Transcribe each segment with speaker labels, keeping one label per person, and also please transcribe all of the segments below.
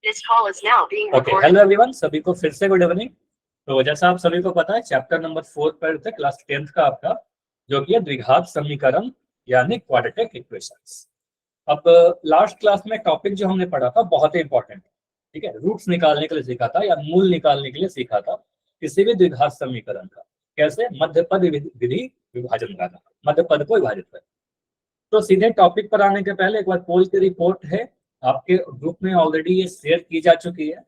Speaker 1: Okay, hello everyone, सभी को फिर से गुड इवनिंग। तो जैसा आप सभी को पता है, चैप्टर नंबर 4 पर थे क्लास 10th का आपका, जो कि है द्विघात समीकरण यानी क्वाड्रेटिक इक्वेशंस। अब लास्ट क्लास में टॉपिक जो हमने पढ़ा था बहुत ही इंपॉर्टेंट, ठीक है। रूट्स निकालने के लिए सीखा था या मूल निकालने के लिए सीखा था किसी भी द्विघात समीकरण का। कैसे? मध्य पद विधि विभाजन का, मध्य पद को विभाजित कर। तो सीधे टॉपिक पर आने के पहले एक बार पोल की रिपोर्ट है आपके ग्रुप में ऑलरेडी ये शेयर की जा चुकी है,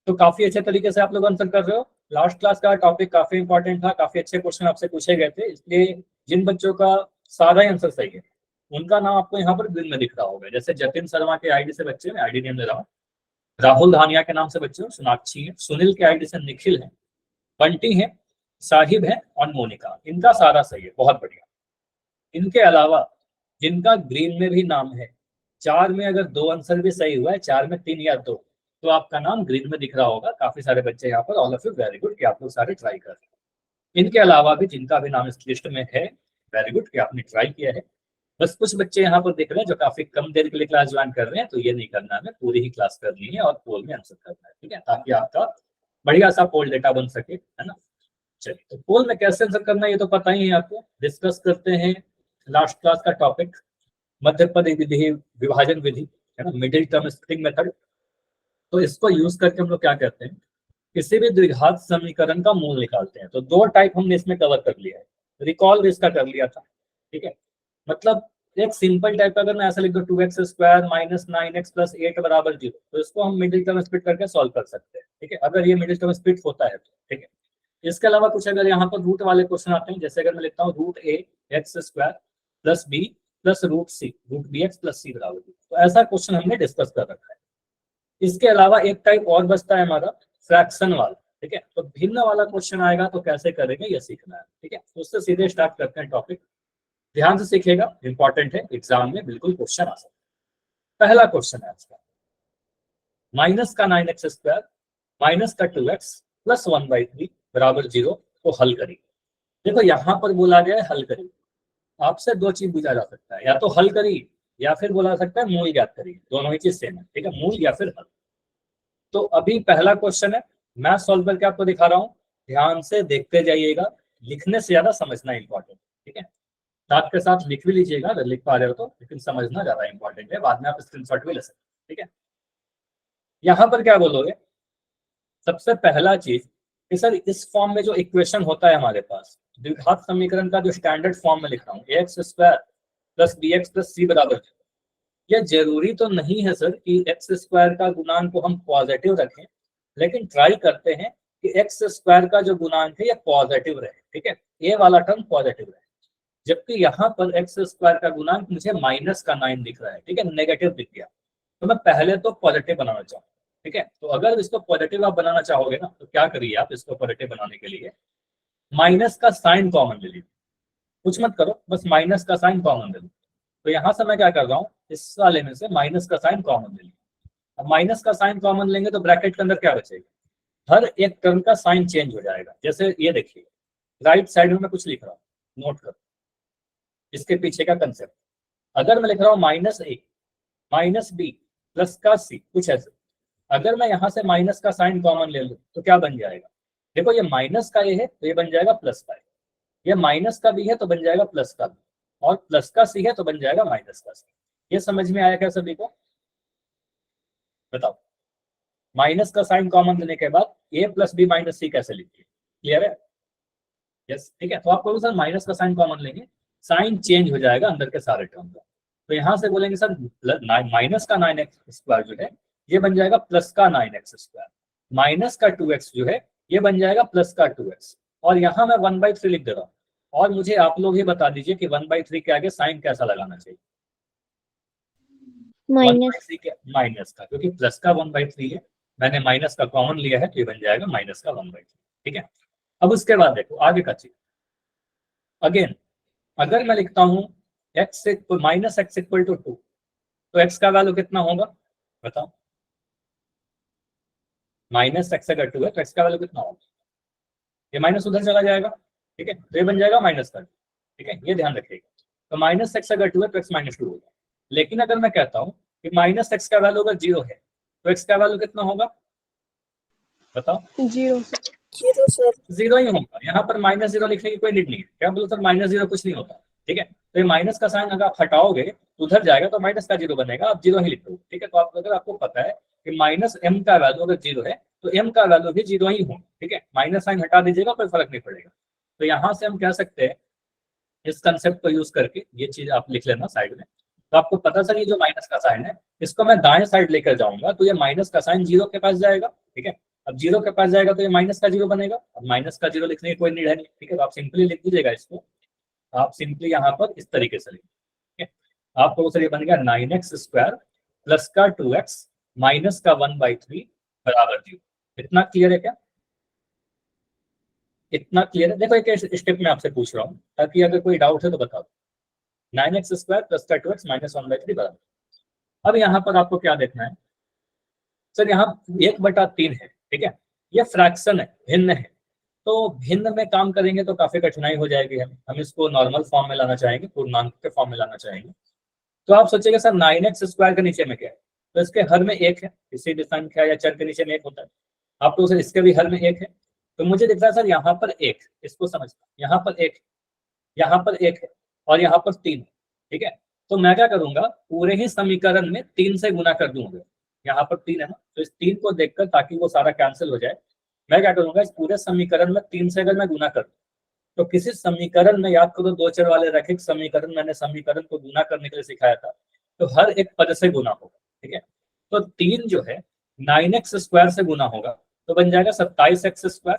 Speaker 1: तो काफी अच्छे तरीके से आप लोग आंसर कर रहे हो। लास्ट क्लास का टॉपिक काफी इंपॉर्टेंट था, काफी अच्छे क्वेश्चन आपसे पूछे गए थे, इसलिए जिन बच्चों का सारा ही आंसर सही है उनका नाम आपको यहाँ पर ग्रीन में दिख रहा होगा। जैसे जतिन शर्मा के आईडी से बच्चे हैं, आईडी नेम दे रहा हूँ, राहुल धानिया के नाम से बच्चे हो, सोनाक्षी है, सुनील के आईडी से निखिल है, बंटी है, साहिब है और मोनिका, इनका सारा सही है, बहुत बढ़िया। इनके अलावा जिनका ग्रीन में भी नाम है, 4 में अगर 2 आंसर भी सही हुआ है, 4 में 3 या 2, तो आपका नाम ग्रीन में दिख रहा होगा। काफी सारे बच्चे यहाँ पर, all of you very good कि आप लोग सारे ट्राई कर रहे हैं। इनके अलावा भी जिनका भी नाम इस लिस्ट में है, वेरी गुड कि आपने ट्राई किया है। बस कुछ बच्चे यहाँ पर दिख रहे हैं जो काफी कम देर के लिए क्लास ज्वाइन कर रहे हैं, तो ये नहीं करना है, पूरी ही क्लास करनी है और पोल में आंसर करना है, ठीक है, ताकि आपका बढ़िया सा पोल डेटा बन सके, है ना। चलिए, तो पोल में कैसे आंसर करना है ये तो पता ही है आपको। डिस्कस करते हैं लास्ट क्लास का टॉपिक, मध्य पद विधि विभाजन विधि, है ना, मिडिल टर्म स्प्लिटिंग मेथड। तो इसको यूज करके हम लोग क्या करते हैं, किसी भी द्विघात समीकरण का मूल निकालते हैं। तो 2 टाइप हमने इसमें कवर कर लिया है, रिकॉल इसका कर लिया था, ठीक है। मतलब एक सिंपल टाइप, अगर मैं ऐसा लिख दूं 2x square minus 9x plus 8 बराबर 0, तो इसको हम मिडिल टर्म स्प्लिट करके सॉल्व कर सकते हैं, ठीक है, अगर ये मिडिल टर्म स्प्लिट होता है तो, ठीक है। इसके अलावा कुछ अगर यहाँ पर रूट वाले क्वेश्चन आते हैं, जैसे अगर मैं लिखता हूँ root A X square plus B plus root C, root B x plus C बराबर 0, तो ऐसा क्वेश्चन हमने डिस्कस कर रखा है। इसके अलावा एक टाइप और बचता है हमारा फ्रैक्शन वाला, ठीक है। तो भिन्न वाला क्वेश्चन आएगा तो कैसे करेंगे ये सीखना है, ठीक है। तो उससे सीधे स्टार्ट करते हैं टॉपिक, ध्यान से सीखिएगा, इंपॉर्टेंट है, एग्जाम में बिल्कुल क्वेश्चन आ सकता है। पहला क्वेश्चन है इसका, माइनस का 9x स्क्वायर माइनस का 2x प्लस 1/3 बराबर 0 को हल करिए। देखो यहाँ पर बोला गया है हल करिए, आपसे 2 चीज पूछा जा सकता है, या तो हल करिए या फिर बोला सकता है मूल ज्ञात करिए, दोनों ही चीज सेम है, ठीक है, मूल या फिर हल। तो अभी पहला क्वेश्चन है, मैं सॉल्व करके आपको दिखा रहा हूँ, ध्यान से देखते जाइएगा, लिखने से ज्यादा समझना इंपॉर्टेंट, ठीक है। साथ के साथ लिख भी लीजिएगा अगर लिख पा रहे हो तो, लेकिन समझना ज्यादा इंपॉर्टेंट है, बाद में आप स्क्रीनशॉट भी ले सकते हैं, ठीक है। यहाँ पर क्या बोलोगे, सबसे पहला चीज कि सर इस फॉर्म में जो इक्वेशन होता है हमारे पास, द्विघात समीकरण का जो स्टैंडर्ड फॉर्म में लिख रहा हूँ, X square plus B x plus C बराबर, यह जरूरी तो नहीं है सर कि एक्स स्क्वायर का गुणांक को हम पॉजिटिव रखें, लेकिन ट्राई करते हैं कि एक्स स्क्वायर का जो गुणांक है यह पॉजिटिव रहे, ठीक है, ये वाला टर्म पॉजिटिव रहे। जबकि यहाँ पर एक्स स्क्वायर का गुणांक मुझे माइनस का 9 दिख रहा है, ठीक है, नेगेटिव दिख गया, तो मैं पहले तो पॉजिटिव बनाना चाहूँ, ठीक है। तो अगर इसको पॉजिटिव आप बनाना चाहोगे ना, तो क्या करिए आप, इसको पॉजिटिव बनाने के लिए माइनस का साइन कॉमन ले लीजिए, कुछ मत करो, बस माइनस का साइन कॉमन ले लो। तो यहाँ से मैं क्या कर रहा हूँ, इस वाले में से माइनस का साइन कॉमन ले लिया। अब माइनस का साइन कॉमन लेंगे तो ब्रैकेट के अंदर क्या बचेगा, हर एक टर्म का साइन चेंज हो जाएगा। जैसे ये देखिए, राइट साइड में मैं कुछ लिख रहा हूँ, नोट करो इसके पीछे का कंसेप्ट। अगर मैं लिख रहा हूँ माइनस ए माइनस बी प्लस का सी, कुछ ऐसे, अगर मैं यहाँ से माइनस का साइन कॉमन ले लूँ तो क्या बन जाएगा, देखो ये माइनस का ए है तो ये बन जाएगा प्लस का ए, ये माइनस का बी है तो बन जाएगा प्लस का बी, और प्लस का सी है तो बन जाएगा माइनस का सी। ये समझ में आया क्या सभी को, बताओ। माइनस का साइन कॉमन लेने के बाद ए प्लस बी माइनस सी कैसे लिखिए, क्लियर है? यस, ठीक है। तो आपको सर माइनस का साइन कॉमन लेंगे, साइन चेंज हो जाएगा अंदर के सारे टर्म का। तो यहाँ से बोलेंगे सर माइनस का 9x स्क्वायर जो है ये बन जाएगा प्लस का 9x स्क्वायर, माइनस का 2x जो है ये बन जाएगा प्लस का 2x, और यहाँ मैं 1/3 लिख दे रहा हूँ। और मुझे आप लोग ही बता दीजिए कि 1/3 के आगे साइन कैसा लगाना चाहिए, माइनस का, क्योंकि प्लस का 1/3 है, मैंने माइनस का कॉमन लिया है तो ये बन जाएगा माइनस का 1/3, ठीक है। अब उसके बाद देखो आगे का चीज, अगेन अगर मैं लिखता हूँ x minus x equal to 2, तो एक्स का वैल्यू कितना होगा बताओ, माइनस एक्स अगर 2 है तो एक्स का वैल्यू कितना होगा, ये माइनस उधर चला जाएगा, ठीक है, तो ये बन जाएगा माइनस का, ठीक है, ये ध्यान रखिएगा। तो माइनस एक्स अगर 2 है तो एक्स -2 होगा। लेकिन अगर मैं कहता हूँ कि माइनस एक्स का वैल्यू अगर 0 है तो x का वैल्यू कितना होगा बताओ?
Speaker 2: 0
Speaker 3: सर।
Speaker 1: 0 ही होगा। यहाँ पर -0 लिखने की कोई नीड नहीं है। क्या बोलो सर -0 कुछ नहीं होता, ठीक है। तो ये माइनस का साइन अगर आप हटाओगे तो उधर जाएगा तो माइनस का 0 बनेगा, आप 0 ही लिख दो, ठीक है। तो आप अगर आपको पता है कि -m का वैल्यू अगर 0 है तो m का वैल्यू भी 0 ही हो, ठीक है। माइनस साइन हटा दीजिएगा कोई फर्क नहीं पड़ेगा। तो यहाँ से हम कह सकते हैं इस कंसेप्ट को यूज करके, ये चीज आप लिख लेना साइड में। तो आपको पता सर ये जो माइनस का साइन है इसको मैं दाएं साइड लेकर जाऊंगा तो ये माइनस का साइन 0 के पास जाएगा, ठीक है। अब 0 के पास जाएगा तो ये माइनस का 0 बनेगा। अब माइनस का 0 लिखने की कोई नीड है नहीं, ठीक है। तो आप सिंपली लिख दीजिएगा इसको, आप सिंपली यहाँ पर इस तरीके से लिखिए, ठीक है। आपको सर ये बन गया 9x² प्लस का 2x माइनस का 1/3 बराबर 0। इतना क्लियर है क्या? इतना क्लियर है? देखो एक स्टेप में आपसे पूछ रहा हूँ ताकि अगर कोई डाउट है तो बता दो। 9x² प्लस का 2x माइनस 1/3 बराबर। अब यहाँ पर आपको क्या देखना है सर, यहाँ 1/3 है, ठीक है। ये फ्रैक्शन है, भिन्न है, तो भिन्न में काम करेंगे तो काफी कठिनाई हो जाएगी। हम इसको नॉर्मल फॉर्म में लाना चाहेंगे, पूर्णांक के फॉर्म में लाना चाहेंगे। तो आप सोचिएगा सर 9x² के नीचे में क्या है, तो इसके हर में 1 है, किसी भी संख्या या चर के नीचे में 1 होता है। आप तो सर इसके भी हर में 1 है, तो मुझे दिख रहा है सर यहाँ पर 1, इसको समझना, यहाँ पर 1, यहाँ पर 1 है और यहाँ पर 3 है, ठीक है। तो मैं क्या करूंगा, पूरे ही समीकरण में 3 से गुना कर दूंगा। यहाँ पर 3 है ना, तो इस 3 को देखकर ताकि वो सारा कैंसिल हो जाए, मैं क्या करूंगा इस पूरे समीकरण में 3 से अगर मैं गुना करूँ तो किसी समीकरण में, याद करो 2 चर वाले रैखिक समीकरण, मैंने समीकरण को गुना करने के लिए सिखाया था, तो हर एक पद से गुना होगा, ठीक है। तो 3 जो है 9x² से गुना होगा तो बन जाएगा 27x²।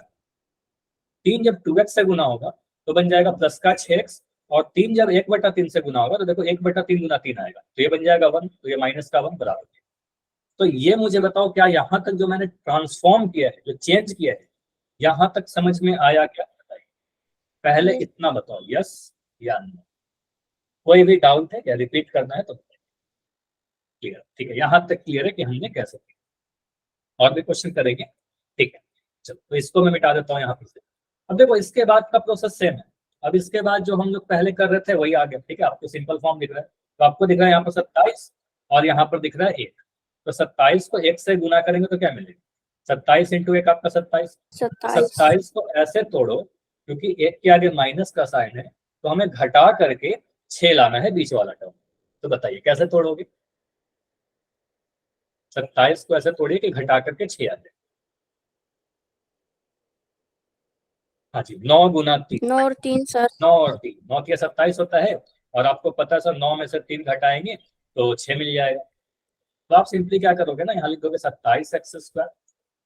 Speaker 1: 3 जब 2x से गुना होगा तो बन जाएगा प्लस का 6x, और 3 जब 1/3 से गुना होगा तो देखो 1/3 गुना 3 आएगा, तो ये बन जाएगा 1, तो ये माइनस का 1 बराबर। तो ये मुझे बताओ क्या यहाँ तक जो मैंने ट्रांसफॉर्म किया है, जो चेंज किया है, यहाँ तक समझ में आया क्या? बताइए पहले इतना बताओ, यस या नो। कोई भी डाउट है क्या, रिपीट करना है तो क्लियर, ठीक है। यहाँ तक क्लियर है कि हमने कैसे किया, और भी क्वेश्चन करेंगे, ठीक है। चलो तो इसको मैं मिटा देता हूँ यहाँ पर से। अब देखो इसके बाद का प्रोसेस सेम है। अब इसके बाद जो हम लोग पहले कर रहे थे वही आ गया, ठीक है। आपको सिंपल फॉर्म दिख रहा है, तो आपको दिख रहा है यहाँ पर 27 और यहाँ पर दिख रहा है 1। तो 27 को 1 से गुना करेंगे तो क्या मिलेगा? 27 इंटू 1 आपका 27। 27 को ऐसे तोड़ो, क्योंकि 1 के आगे माइनस का साइन है तो हमें घटा करके 6 लाना है बीच वाला टर्म। तो बताइए कैसे तोड़ोगे? 27 को ऐसे तोड़िए कि घटा करके 6 आ जाए। हाँ जी, 9 गुना 3,
Speaker 3: 9 और 3 सर।
Speaker 1: 9 और 3, 9 के 27 होता है, और आपको पता है सर 9 में से 3 घटाएंगे तो 6 मिल जाएगा। तो आप सिंपली क्या करोगे ना, यहाँ लिख दोगे 27x²,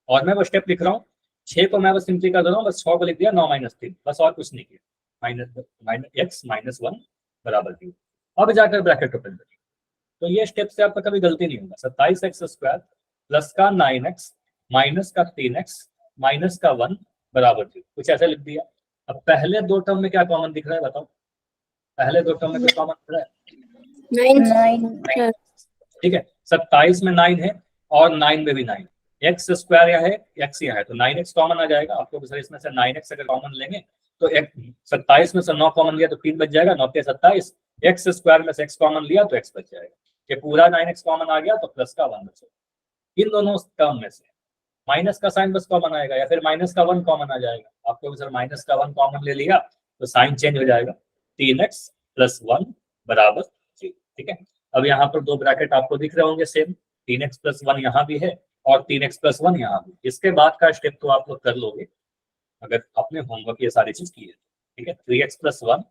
Speaker 1: और मैं वो स्टेप लिख रहा हूँ 6 को मैं बस सिंपली कर दे रहा हूँ, बस 6 को लिख दिया 9 - 3, बस और कुछ नहीं किया, -x - 1 बराबर 0। अब जाकर ब्रैकेट ओपन करिए, तो ये स्टेप से आपका कभी गलती नहीं होगा। 27x² प्लस का 9x माइनस का 3x माइनस का 1 बराबर 0, कुछ ऐसे लिख दिया। अब पहले 2 टर्म में क्या कॉमन दिख रहा है बताओ? पहले 2 टर्म में क्या कॉमन दिख रहा है?
Speaker 3: 9
Speaker 1: ठीक है, 27 में 9 है और 9 में भी 9, x² यहाँ है, x यहाँ है, तो 9x कॉमन आ जाएगा। आपको सर इसमें से 9x अगर कॉमन लेंगे तो 27 में से 9 कॉमन लिया तो 3 बच जाएगा, 9 के 27, x² में से x कॉमन लिया तो x बच जाएगा। ये पूरा 9x कॉमन आ गया तो प्लस का 1 बचेगा। इन दोनों टर्म में से माइनस का साइन बस कॉमन आएगा, या फिर माइनस का 1 कॉमन आ जाएगा। आपको सर माइनस का 1 कॉमन ले लिया तो साइन चेंज हो जाएगा, 3x + 1 बराबर 3, ठीक है। अब यहाँ पर 2 ब्रैकेट आपको दिख रहे होंगे सेम, 3x + 1 यहाँ भी है और 3x + 1 यहाँ भी। इसके बाद का स्टेप तो आप लोग कर लोगे अगर आपने होमवर्क ये सारी चीज की है, ठीक है। 3x + 1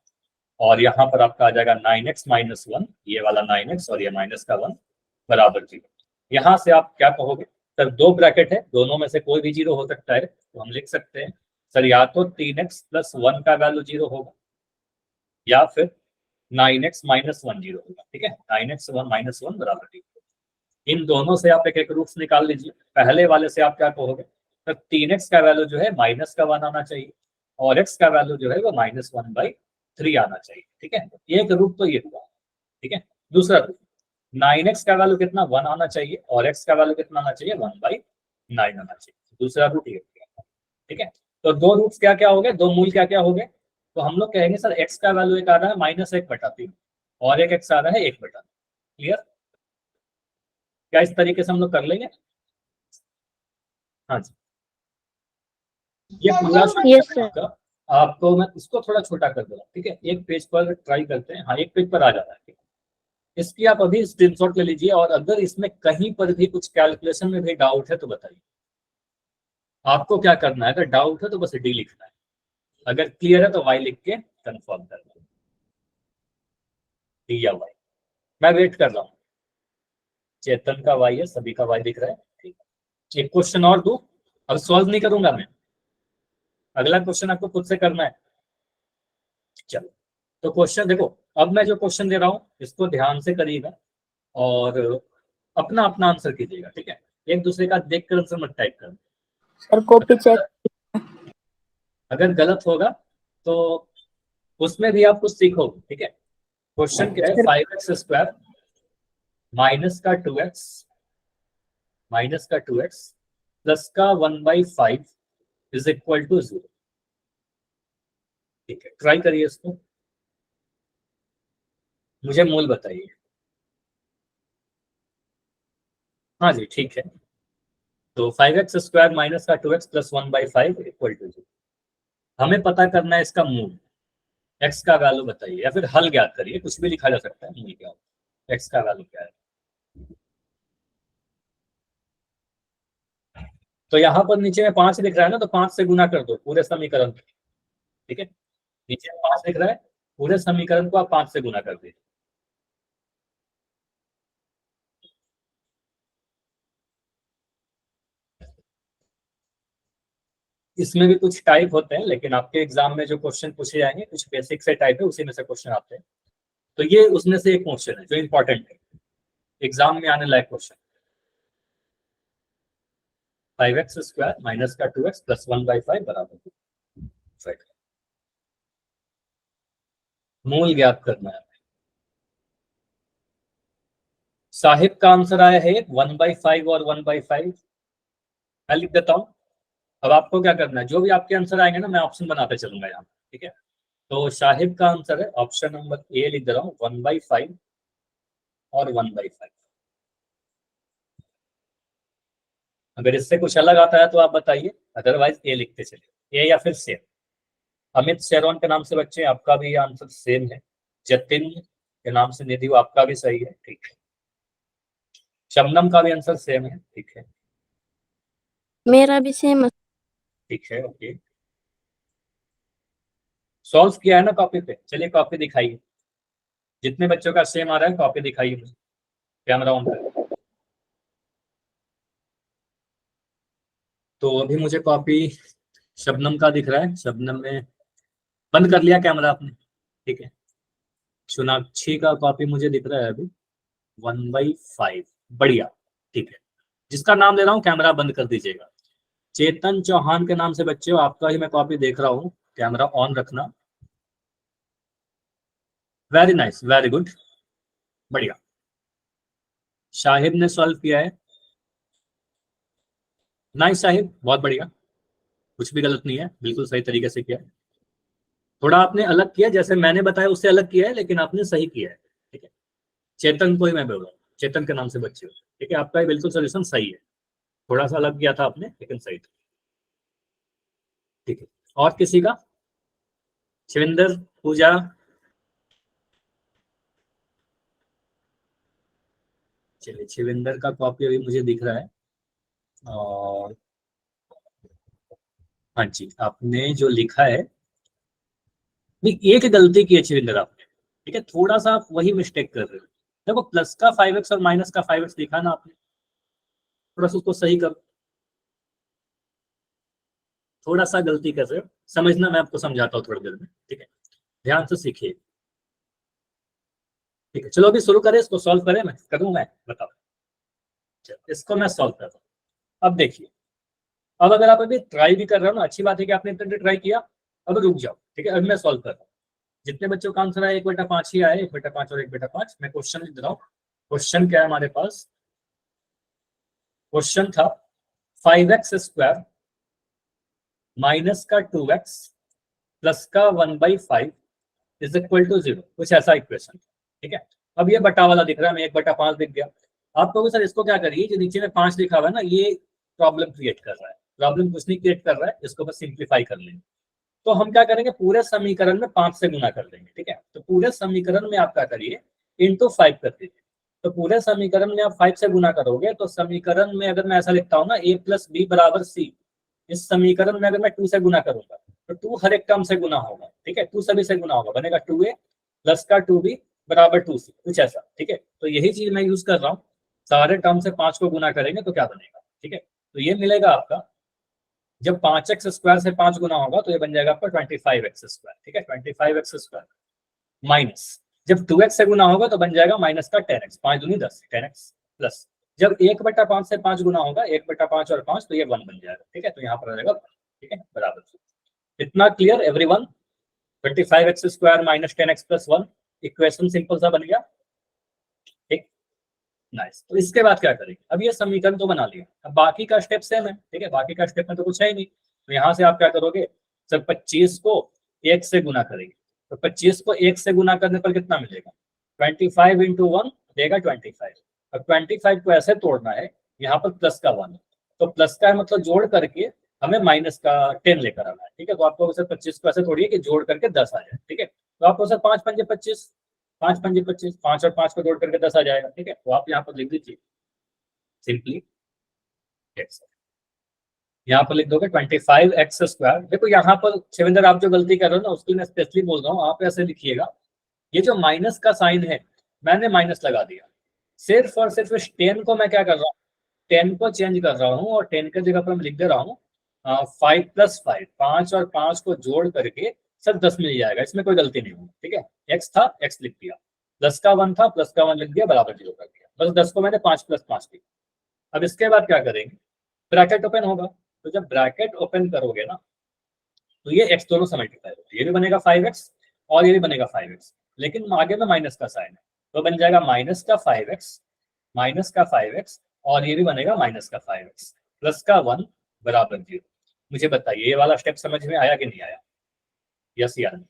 Speaker 1: और यहाँ पर आपका आ जाएगा 9x - 1, ये वाला 9x और ये माइनस का 1 बराबर 0। यहाँ से आप क्या कहोगे सर, 2 ब्रैकेट है, दोनों में से कोई भी 0 हो सकता है, तो हम लिख सकते हैं सर या तो 3x + 1 का वैल्यू 0 होगा या फिर 9x - 1 0 होगा, ठीक है। 9x - 1 बराबर 0। इन दोनों से आप एक एक रूट्स निकाल लीजिए। पहले वाले से आप क्या कहोगे सर, 3x का वैल्यू जो है माइनस का 1 आना चाहिए और x का वैल्यू जो है वो -1/3 आना चाहिए, ठीक है। एक रूट तो ये हुआ, ठीक है। दूसरा रूट 9x का वैल्यू कितना 1 आना चाहिए और x का वैल्यू कितना आना चाहिए 1/9 आना चाहिए। दूसरा रूट ये, ठीक है। तो 2 रूट्स क्या क्या हो गए, 2 मूल क्या क्या हो गए? तो हम लोग कहेंगे सर x का वैल्यू एक आ रहा है -1/3 और एक x आ रहा है 1/3। क्लियर? क्या इस तरीके से हम लोग कर लेंगे? हाँ जी, ये पूरा
Speaker 3: Yes, sir.
Speaker 1: आपका, आपको मैं इसको थोड़ा छोटा कर दूंगा, ठीक है, एक पेज पर ट्राई करते हैं, हाँ एक पेज पर आ जाता है, ठीक है। इसकी आप अभी स्क्रीनशॉट ले लीजिए, और अगर इसमें कहीं पर भी कुछ कैलकुलेशन में भी डाउट है तो बताइए। आपको क्या करना है, अगर डाउट है तो बस डी लिखना है, अगर क्लियर है तो वाई लिख के कंफर्म करना है, डी या वाई। मैं वेट कर रहा हूँ, चेतन का वाई है, सभी का वाई दिख रहा है, ठीक है। एक क्वेश्चन और दूं, अब सॉल्व नहीं करूंगा मैं, अगला क्वेश्चन आपको खुद से करना है। चलो, तो क्वेश्चन देखो, अब मैं जो क्वेश्चन दे रहा हूँ इसको ध्यान से करिएगा और अपना अपना आंसर कीजिएगा, ठीक है। एक दूसरे का देख कर आंसर मत टाइप करना।
Speaker 3: Sir copy check.
Speaker 1: अगर गलत होगा तो उसमें भी आप कुछ सीखोगे, ठीक है। क्वेश्चन क्या है, 5x² माइनस का 2x प्लस का 1/5 इज इक्वल टू 0, ठीक है। ट्राई करिए इसको, मुझे मूल बताइए। हाँ जी, ठीक है। तो 5x² माइनस का 2x प्लस 1/5 इक्वल टू 0, हमें पता करना है इसका मूल। x का वैल्यू बताइए या फिर हल ज्ञात करिए, कुछ भी लिखा जा सकता है, मूल क्या है, x का वैल्यू क्या है। तो यहाँ पर नीचे में 5 लिख रहा है ना, तो 5 से गुना कर दो पूरे समीकरण को, ठीक है। नीचे 5 लिख रहा है, पूरे समीकरण को आप 5 से गुना कर दीजिए। इसमें भी कुछ टाइप होते हैं, लेकिन आपके एग्जाम में जो क्वेश्चन पूछे जाएंगे कुछ बेसिक से टाइप है, उसी में से क्वेश्चन आते हैं। तो ये उसमें से एक क्वेश्चन है जो इंपॉर्टेंट है, एग्जाम में आने लायक क्वेश्चन। 5x² माइनस का 2x प्लस 1/5 बराबर 5। मूल ज्ञात करना है। साहिब का आंसर आया है 1/5 और 1/5, मैं लिख देता हूँ। अब आपको क्या करना है, जो भी आपके आंसर आएंगे ना मैं ऑप्शन बनाते चलूंगा यहाँ, ठीक है। तो शाहिब का आंसर है ऑप्शन नंबर ए, लिख दे रहा हूँ 1/5 और 1/5। अगर इससे कुछ अलग आता है तो आप बताइए, अदरवाइज ए लिखते चलिए, ए या फिर सेम। अमित शेरवन के नाम से बच्चे आपका भी आंसर सेम है, जतिन के नाम से निधि आपका भी सही है, ठीक है। शबनम का भी आंसर सेम है, ठीक है,
Speaker 3: मेरा भी सेम।
Speaker 1: ठीक है, ओके। सॉल्व किया है ना कॉपी पे, चलिए कॉपी दिखाइए, जितने बच्चों का सेम आ रहा है कॉपी दिखाइए मुझे, कैमरा ऑन कर। तो अभी मुझे कॉपी शबनम का दिख रहा है, शबनम में बंद कर लिया कैमरा आपने, ठीक है। सोनाक्षी का कॉपी मुझे दिख रहा है अभी 1/5, बढ़िया, ठीक है। जिसका नाम ले रहा हूँ कैमरा बंद कर दीजिएगा। चेतन चौहान के नाम से बच्चे आपका ही मैं कॉपी देख रहा हूँ, कैमरा ऑन रखना। वेरी नाइस, वेरी गुड, बढ़िया। शाहिब ने सॉल्व किया है, नाइस शाहिब, बहुत बढ़िया, कुछ भी गलत नहीं है, बिल्कुल सही तरीके से किया है। थोड़ा आपने अलग किया, जैसे मैंने बताया उससे अलग किया है, लेकिन आपने सही किया है, ठीक है। चेतन को ही मैं बोल रहा हूँ, चेतन के नाम से बच्चे हो, ठीक है, आपका बिल्कुल सोल्यूशन सही है। थोड़ा सा अलग किया था आपने, लेकिन सही था, ठीक है। और किसी का, शिविंदर, पूजा, चलिए शिविंदर का कॉपी अभी मुझे दिख रहा है। और हाँ जी, आपने जो लिखा है, नहीं एक गलती की है शिविंदर आपने, ठीक है, थोड़ा सा आप वही मिस्टेक कर रहे हो। देखो प्लस का 5x और माइनस का 5x लिखा ना आपने, थोड़ा सा उसको सही करो, थोड़ा सा गलती कर रहे हो, समझना, मैं आपको समझाता हूँ थोड़ी देर में, ठीक है। ध्यान से सीखिए, ठीक है। चलो अभी शुरू करें, इसको सॉल्व करें, मैं करूँ, मैं बताओ। चलो इसको मैं सॉल्व कर रहा हूँ, अब देखिए। अब अगर आप अभी ट्राई भी कर रहे हो ना, अच्छी बात है कि आपने इतने ट्राई किया, अब रुक जाओ, ठीक है। अब मैं सॉल्व कर रहा हूँ, जितने बच्चों का आंसर है 1/5 ही आया, 1/5 और 1/5। मैं क्वेश्चन लिख रहा हूँ। क्वेश्चन क्या है हमारे पास, क्वेश्चन था 5x² माइनस का 2x प्लस का 1/5 इज इक्वल टू 0, कुछ ऐसा इक्वेशन, ठीक है। अब ये बटा वाला दिख रहा है, मैं 1/5 दिख गया। आप कहोगे सर इसको क्या करिए, जो नीचे में 5 लिखा हुआ है ना, ये प्रॉब्लम क्रिएट कर रहा है, प्रॉब्लम कुछ नहीं क्रिएट कर रहा है, इसको बस सिंप्लीफाई कर लेंगे। तो हम क्या करेंगे, पूरे समीकरण में 5 से गुना कर देंगे, ठीक है। तो पूरे समीकरण में आप क्या करिए, इंटू 5 कर दीजिए। तो पूरे समीकरण में आप 5 से गुना करोगे तो समीकरण में अगर मैं ऐसा लिखता हूँ ना, a प्लस बी बराबर सी, इस समीकरण में अगर मैं 2 से गुना करूंगा तो 2 हर एक टर्म से गुना होगा, ठीक है। 2 सभी से गुना होगा, बनेगा 2a प्लस का 2b बराबर 2c, कुछ ऐसा, ठीक है। तो यही चीज मैं यूज कर रहा हूँ, सारे टर्म से 5 को गुना करेंगे तो क्या बनेगा, ठीक है। तो ये मिलेगा आपका, जब 5x स्क्वायर से 5 गुना होगा तो ये बन जाएगा आपका 25x स्क्वायर, ठीक है। 25x स्क्वायर माइनस, जब 2x से गुना होगा तो बन जाएगा माइनस का 10x, 5 दूनी 10, 10x प्लस, जब 1/5 से 5 गुना होगा, 1/5 और 5 तो ये 1 बन जाएगा, ठीक है। तो यहाँ पर आ जाएगा, ठीक है, बराबर। इतना clear everyone? 25x square minus 10x plus 1, equation simple सा बन गया, ठीक, नाइस। तो इसके बाद क्या करेंगे, अब ये समीकरण तो बना लिया, अब बाकी का स्टेप सेम है, ठीक है। बाकी का स्टेप में तो कुछ है ही नहीं, तो यहाँ से आप क्या करोगे, सर 25 को 1 से गुना करेंगे, तो 25 को 1 से गुना करने पर कितना मिलेगा, 25 इंटू 1 देगा 25। अब 25 को ऐसे तोड़ना है, यहाँ पर प्लस का 1, तो प्लस का मतलब जोड़ करके हमें माइनस का 10 लेकर आना है, ठीक है। तो आपको सर 25 को ऐसे तोड़िए कि जोड़ करके 10 आ जाए, ठीक है। तो आपको सर 5 पंजे 25, 5 पंजे 25, 5 और 5 को जोड़ करके 10 आ जाएगा, ठीक है। तो आप यहाँ पर लिख दीजिए सिंपली एक्स, यहाँ पर लिख दोगे 25x स्क्वायर। देखो यहाँ पर शिवेंद्र आप जो गलती कर रहे हो ना, उसकी मैं स्पेशली बोल रहा हूँ, आप ऐसे लिखिएगा, ये जो माइनस का साइन है मैंने माइनस लगा दिया, सिर्फ और सिर्फ इस 10 को मैं क्या कर रहा हूँ, 10 को चेंज कर रहा हूँ और 10 के जगह पर मैं लिख दे रहा हूँ 5 + 5, 5 और 5 को जोड़ करके सर 10 मिल जाएगा, इसमें कोई गलती नहीं होगी, ठीक है। एक्स था, एक्स लिख दिया, प्लस का 1 था, प्लस का 1 लिख दिया, बराबर 0 कर दिया, बस 10 को मैंने 5 + 5 लिखा। अब इसके बाद क्या करेंगे, ब्रैकेट ओपन होगा, तो जब ब्रैकेट ओपन करोगे ना तो ये x दोनों से मल्टीप्लाई होगा, ये भी बनेगा 5x और ये भी बनेगा 5x, लेकिन आगे में माइनस का साइन है, तो बन जाएगा माइनस का 5x और ये भी बनेगा माइनस का 5x प्लस का 1 बराबर 0। मुझे बताइए ये वाला स्टेप समझ में आया कि नहीं आया, यस या नहीं?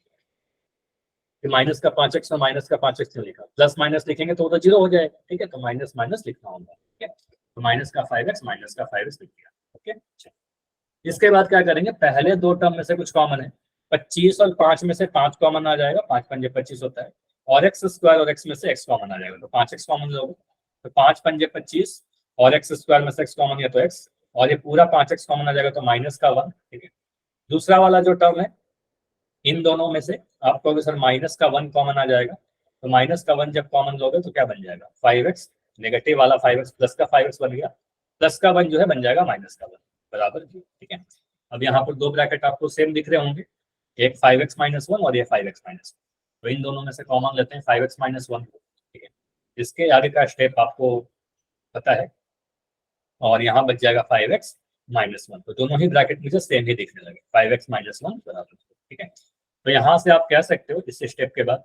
Speaker 1: माइनस का 5x और माइनस का 5x ने लिखा, प्लस माइनस लिखेंगे तो 0 हो जाएगा, ठीक है। तो माइनस माइनस लिखना होगा, ठीक है। तो माइनस का 5x लिख दिया, ओके। इसके बाद क्या करेंगे, पहले दो टर्म में से कुछ कॉमन है, 25 और 5 में से 5 कॉमन आ जाएगा, 5 पंजे 25 होता है, और एक्स स्क्वायर और एक्स में से x कॉमन आ जाएगा, तो 5x कॉमन लोगे, तो 5 पंजे 25 और एक्स स्क्वायर में से x कॉमन है तो x, और ये पूरा 5x कॉमन आ जाएगा तो माइनस का 1, ठीक है। दूसरा वाला जो टर्म है, इन दोनों में से आप कहोगे सर माइनस का 1 कॉमन आ जाएगा, तो माइनस का 1 जब कॉमन लोगे तो क्या बन जाएगा, 5x, नेगेटिव वाला 5x प्लस का 5x बन गया, प्लस का 1 जो है बन जाएगा माइनस का 1 बराबर 0, ठीक है। अब यहाँ पर दो ब्रैकेट आपको सेम दिख रहे होंगे, एक 5x - 1 और ये 5x - 1, तो इन दोनों में से कॉमन लेते हैं 5x - 1, ठीक है। इसके आगे का स्टेप आपको पता है, और यहाँ बच जाएगा 5x - 1, तो दोनों ही ब्रैकेट मुझे सेम ही दिखने लगे, 5x - 1 बराबर, ठीक है। तो यहाँ से आप कह सकते हो इस स्टेप के बाद,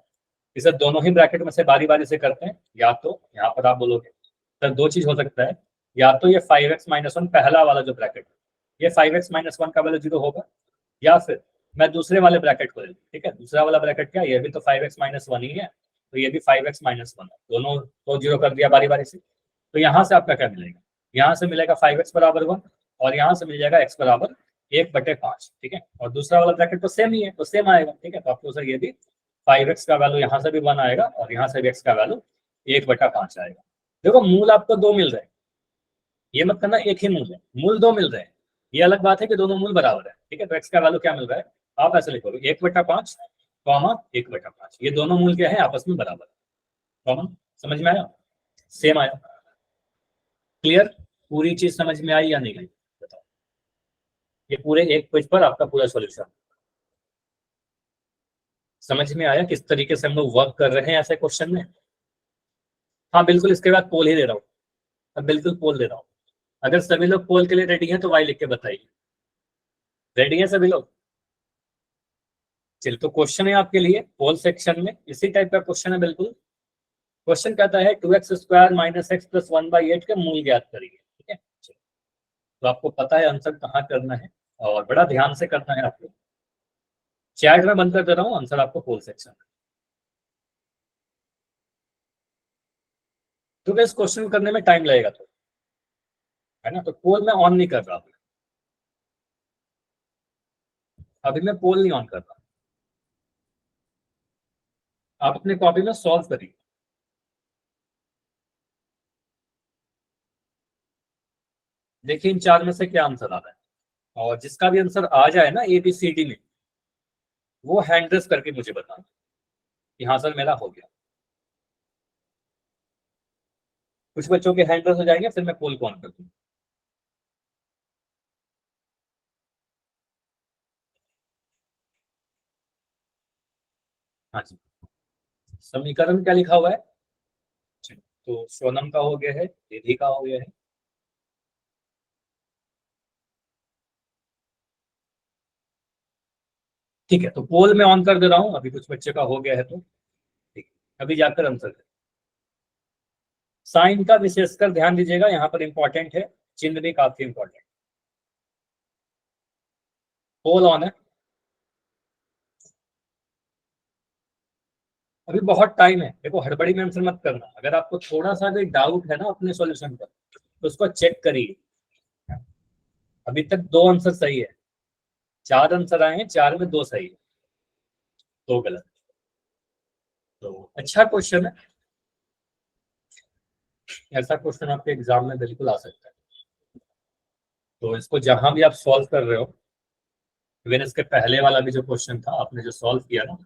Speaker 1: इसे दोनों ही ब्रैकेट में से बारी बारी से करते हैं, या तो यहाँ पर आप बोलोगे सर दो चीज हो सकता है, या तो ये 5x - 1 पहला वाला जो ब्रैकेट है ये 5x - 1 का वैल्यू 0 होगा, या फिर मैं दूसरे वाले ब्रैकेट को ले लूं, ठीक है। दूसरा वाला ब्रैकेट क्या, ये भी तो 5x - 1 ही है, तो ये भी 5x - 1 है, दोनों को 0 कर दिया बारी बारी से। तो यहाँ से आपका क्या मिलेगा, यहाँ से मिलेगा 5x बराबर 1 और यहाँ से मिल जाएगा x बराबर 1/5, ठीक है। और दूसरा वाला ब्रैकेट तो सेम ही है, तो सेम आएगा, ठीक है। तो आपको सर ये भी 5x का वैल्यू यहाँ से भी 1 आएगा और यहाँ से भी x का वैल्यू 1/5 आएगा। देखो मूल आपको दो मिल रहे हैं, ये मत करना एक ही मूल है, मूल दो मिल रहे हैं, ये अलग बात है कि दोनों मूल बराबर है, ठीक है। तो x का वैल्यू क्या मिल रहा है, आप ऐसे लिखोगे 1/5 कॉमा 1/5, ये दोनों मूल क्या है आपस में बराबर, कॉमन, समझ में आया, सेम आया, क्लियर, पूरी चीज समझ में आई या नहीं आई बताओ। ये पूरे एक पेज पर आपका पूरा सॉल्यूशन समझ में आया, किस तरीके से हम लोग वर्क कर रहे हैं ऐसे क्वेश्चन में। हाँ बिल्कुल, इसके बाद पोल ही दे रहा हूँ, अब बिल्कुल पोल दे रहा हूँ, अगर सभी लोग पोल के लिए रेडी हैं तो वाई लिख के बताइए, रेडी हैं सभी लोग? चलिए तो क्वेश्चन है आपके लिए पोल सेक्शन में, इसी टाइप का क्वेश्चन है बिल्कुल। क्वेश्चन कहता है 2x square minus x plus 1/8 के मूल ज्ञात करिए, ठीक है। तो आपको पता है आंसर कहाँ करना है और बड़ा ध्यान से करना है आपको, चैट में बंद कर दे रहा हूँ आंसर आपको पोल सेक्शन में। तो इस क्वेश्चन करने में टाइम लगेगा तो, है ना, तो पोल में ऑन नहीं कर रहा हूँ, अभी मैं पोल नहीं ऑन कर रहा, आप अपने कॉपी में सॉल्व करिए। देखिए इन चार में से क्या आंसर आ रहा है, और जिसका भी आंसर आ जाए ना ABCD में, वो हैंड रेस करके मुझे बताना कि हाँ सर मेरा हो गया। कुछ बच्चों के हैंड रेस हो जाएंगे, फिर मैं पोल को ऑन कर दूंगा। हाँ जी, समीकरण क्या लिखा हुआ है? तो सोनम का हो गया है, निधि का हो गया है। ठीक है, तो पोल में ऑन कर दे रहा हूं, अभी कुछ बच्चे का हो गया है तो ठीक है, अभी जाकर आंसर करें। साइन का विशेषकर ध्यान दीजिएगा, यहाँ पर इंपॉर्टेंट है, चिन्ह भी काफी इंपॉर्टेंट। पोल ऑन है, अभी बहुत टाइम है। देखो हड़बड़ी में आंसर मत करना, अगर आपको थोड़ा सा भी डाउट है ना अपने सॉल्यूशन पर तो उसको चेक करिए। अभी तक 2 आंसर सही है, 4 आंसर आए हैं, 4 में 2 सही है, 2 गलत। तो अच्छा क्वेश्चन है, ऐसा क्वेश्चन आपके एग्जाम में बिल्कुल आ सकता है। तो इसको जहां भी आप सॉल्व कर रहे हो, इवन इसके पहले वाला भी जो क्वेश्चन था आपने जो सॉल्व किया ना,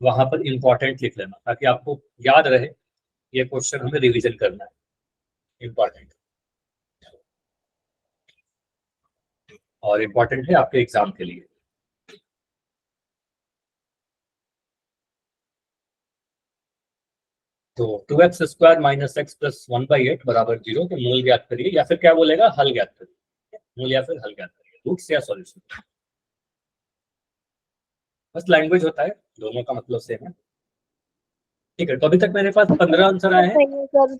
Speaker 1: वहां पर इंपॉर्टेंट लिख लेना ताकि आपको याद रहे ये क्वेश्चन हमें रिवीजन करना है, इंपॉर्टेंट। और इंपॉर्टेंट है आपके एग्जाम के लिए। तो 2x² - x + 1/8 = 0 के मूल ज्ञात करिए, या फिर क्या बोलेगा, हल ज्ञात करिए। मूल या फिर हल ज्ञात करिए, रूट्स या सॉल्यूशन, बस लैंग्वेज होता है, दोनों का मतलब सेम है। ठीक है, तो अभी तक मेरे पास 15 आंसर आए हैं
Speaker 3: सही है सर।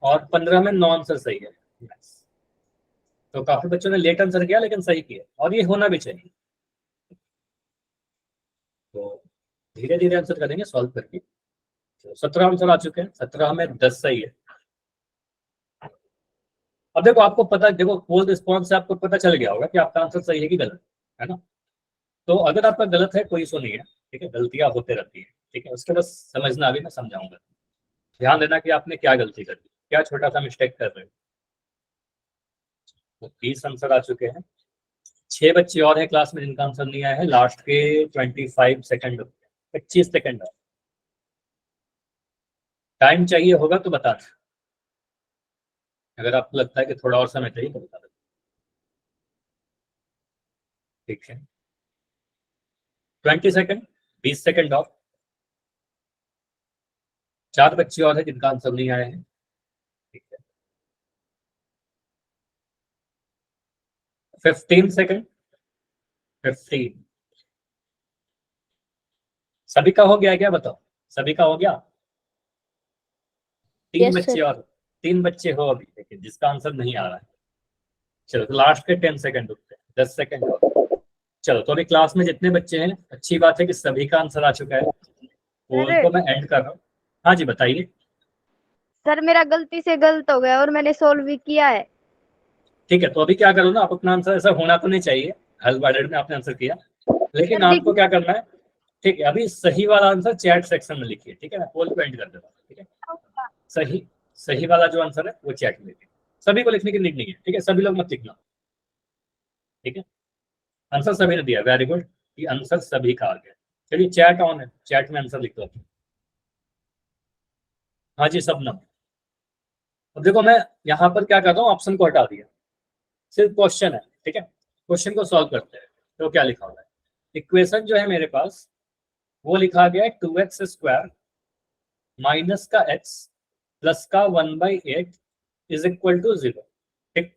Speaker 1: और 15 में 9 आंसर सही है। तो काफी बच्चों ने लेट आंसर किया लेकिन सही किया, और ये होना भी चाहिए। तो धीरे धीरे आंसर करेंगे सॉल्व करके। तो 17 आंसर आ चुके हैं, 17 में 10 सही है। अब देखो आपको पता, देखो पोल रिस्पॉन्स से आपको पता चल गया होगा कि आपका आंसर सही है कि गलत है ना। तो अगर आपका गलत है कोई इशू नहीं है, ठीक है, गलतियां होते रहती है, ठीक है, उसके बस समझना अभी मैं समझाऊंगा। ध्यान देना कि आपने क्या गलती कर दी, क्या छोटा सा मिस्टेक कर रहे हो। तो 20 आंसर आ चुके हैं, 6 बच्चे और हैं क्लास में जिनका आंसर नहीं आया है, लास्ट के 25 सेकंड, 25 सेकंड टाइम चाहिए होगा तो बता दें, अगर आपको लगता है कि थोड़ा और समय चाहिए तो बता दें। ठीक है, 20 सेकंड, 20 सेकंड और 4 बच्चे और हैं जिनका आंसर नहीं आया है। ठीक है, 15 सेकंड, 15। सभी का हो गया है क्या, बताओ, सभी का हो गया? 3
Speaker 3: यस
Speaker 1: बच्चे
Speaker 3: सर।
Speaker 1: और, 3 बच्चे हो अभी, लेकिन जिसका आंसर नहीं आ रहा है। चलो तो लास्ट के 10 सेकंड रुकते हैं, 10 सेकंड और। चलो तो अभी क्लास में जितने बच्चे हैं, अच्छी बात है कि सभी का आंसर आ चुका है, तो
Speaker 2: सर
Speaker 1: उनको मैं एंड कर रहा हूँ। हाँ जी बताइए।
Speaker 2: सर मेरा गलती से गलत हो गया और मैंने सोल्व भी किया है।
Speaker 1: ठीक है, तो अभी क्या करो ना, आप अपना आंसर, ऐसा होना तो नहीं चाहिए, हल वर्डेड में आपने आंसर किया, लेकिन
Speaker 2: सर
Speaker 1: आपको
Speaker 2: देखिए
Speaker 1: क्या करना है, ठीक है, अभी सही वाला आंसर चैट सेक्शन में लिखिए, ठीक है, मैं पोल को एंड कर देता हूँ, ठीक है। सही, सही वाला जो आंसर है वो चैट में लिखिए, सभी को लिखने की नीड नहीं है, ठीक है, सभी लोग मत लिखना, ठीक है। आंसर सभी ने दिया, वेरी गुड, ये आंसर सभी का आ गया। चलिए चैट ऑन है, चैट में आंसर लिख दो। हाँ जी सब नंबर। अब देखो मैं यहाँ पर क्या कर रहा हूँ, ऑप्शन को हटा दिया, सिर्फ क्वेश्चन है, ठीक है, क्वेश्चन को सॉल्व करते हैं। तो क्या लिखा हुआ है, इक्वेशन जो है मेरे पास वो लिखा गया है 2x² माइनस का x प्लस का 1/8 इज इक्वल टू 0। ठीक,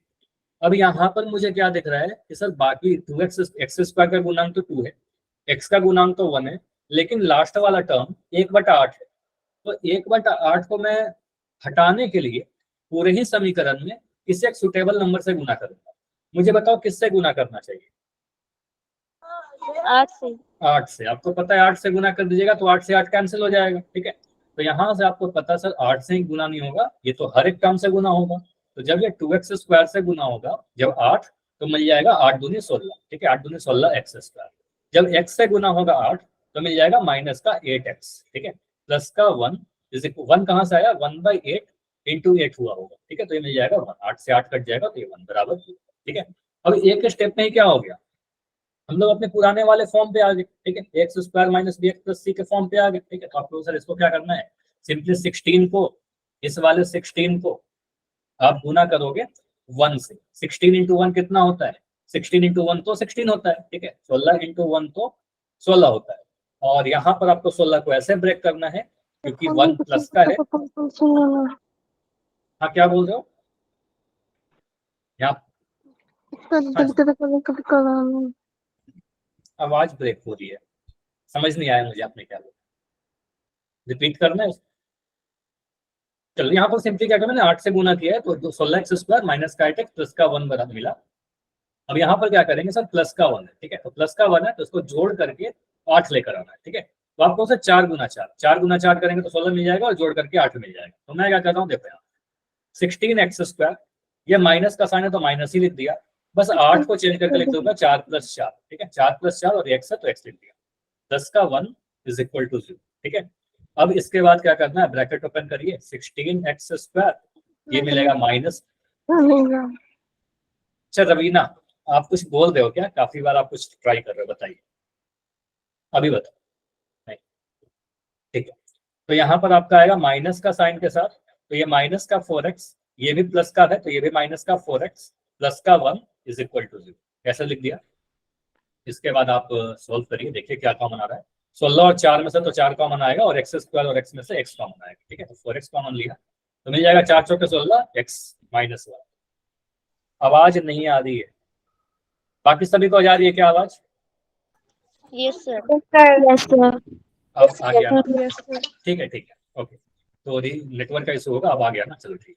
Speaker 1: अब यहाँ पर मुझे क्या दिख रहा है कि सर बाकी 2x का गुणांक तो 2 है, x का गुणांक तो 1 है, लेकिन लास्ट वाला टर्म 1/8 है। तो 1/8 को मैं हटाने के लिए पूरे ही समीकरण में किसी एक सुटेबल नंबर से गुना करूंगा। मुझे बताओ किससे गुना करना चाहिए?
Speaker 3: 8 से।
Speaker 1: 8 से। आपको पता है 8 से गुना कर दीजिएगा तो 8 से 8 कैंसिल हो जाएगा, ठीक है। तो यहाँ से आपको पता सर 8 से ही गुना नहीं होगा, ये तो हर एक टर्म से गुना होगा। तो जब ये 2x² से गुना होगा, जब 8, तो मिल जाएगा 8 दूनी 16, ठीक है, 8 दूनी 16 एक्स स्क्वायर। जब x से गुना होगा 8 तो मिल जाएगा माइनस का 8x, ठीक है, प्लस का 1 1 कहाँ से आया, 1/8 इंटू 8 हुआ होगा, ठीक है, तो ये मिल जाएगा 1, 8 से 8 कट जाएगा तो ये 1 बराबर, ठीक है। अब एक स्टेप में ही क्या हो गया, हम लोग अपने पुराने वाले फॉर्म पे आ गए, ठीक है, X square minus B x plus C के फॉर्म पे आ गए, ठीक है। तो आपको सर इसको क्या करना है, सिंपली 16 को, इस वाले 16 को आप गुना करोगे 1 से। 16 इंटू 1 कितना होता है, 16 इंटू 1 तो 16 होता है, ठीक है, 16 इंटू 1 तो 16 होता है। और यहाँ पर आपको 16 को ऐसे ब्रेक करना है क्योंकि 1 प्लस का है। हाँ क्या बोल रहे हो यहाँ, आवाज ब्रेक हो रही है, समझ नहीं आया मुझे आपने क्या बोला, रिपीट करना है। चलो यहाँ पर सिंपली क्या करना है, 8 से गुना किया है तो 16 एक्स स्क्वायर माइनस का 8x प्लस का 1 बराबर मिला। अब यहाँ पर क्या करेंगे सर, प्लस का 1 है, ठीक है, तो प्लस का 1 है तो इसको जोड़ करके 8 लेकर आना है, ठीक है। तो आपको सर 4 गुना 4 करेंगे तो 16 मिल जाएगा और जोड़ करके 8 मिल जाएगा। तो मैं क्या कर रहा हूँ, देखो यहाँ 16 एक्स स्क्वायर, ये माइनस का साइन है तो माइनस ही लिख दिया, बस 8 को चेंज करके लिख दूंगा 4 + 4, ठीक है, 4 + 4 और एक्स है तो एक्स लिख दिया, 10 का 1 इज इक्वल टू 0, ठीक है। अब इसके बाद क्या करना है, ब्रैकेट ओपन करिए, 16 एक्स स्क्वायर, ये मिलेगा माइनस। अच्छा रवीना, आप कुछ बोल रहे हो क्या, काफी बार आप कुछ ट्राई कर रहे हो, बताइए अभी बताओ। नहीं, ठीक है, तो यहाँ पर आपका आएगा माइनस का साइन के साथ, तो ये माइनस का 4x, ये भी प्लस का है तो ये भी माइनस का 4x प्लस का 1 इज इक्वल टू 0, ऐसा लिख दिया। इसके बाद आप सोल्व करिए, देखिए क्या कॉमन आ रहा है, 16 और 4 में से तो 4 कॉमन आएगा और एक्स स्क्वायर और एक्स में से x कॉमन आएगा, ठीक है, तो 4x कॉमन लिया तो मिल जाएगा 4 चौके 16 x माइनस 1। आवाज नहीं आ रही है, बाकी सभी को आ जा रही है क्या आवाज?
Speaker 2: Yes sir.
Speaker 1: अब आ गया ना, ठीक है ठीक है, ओके, तो नेटवर्क का इशू होगा, अब आ गया ना, चलो ठीक।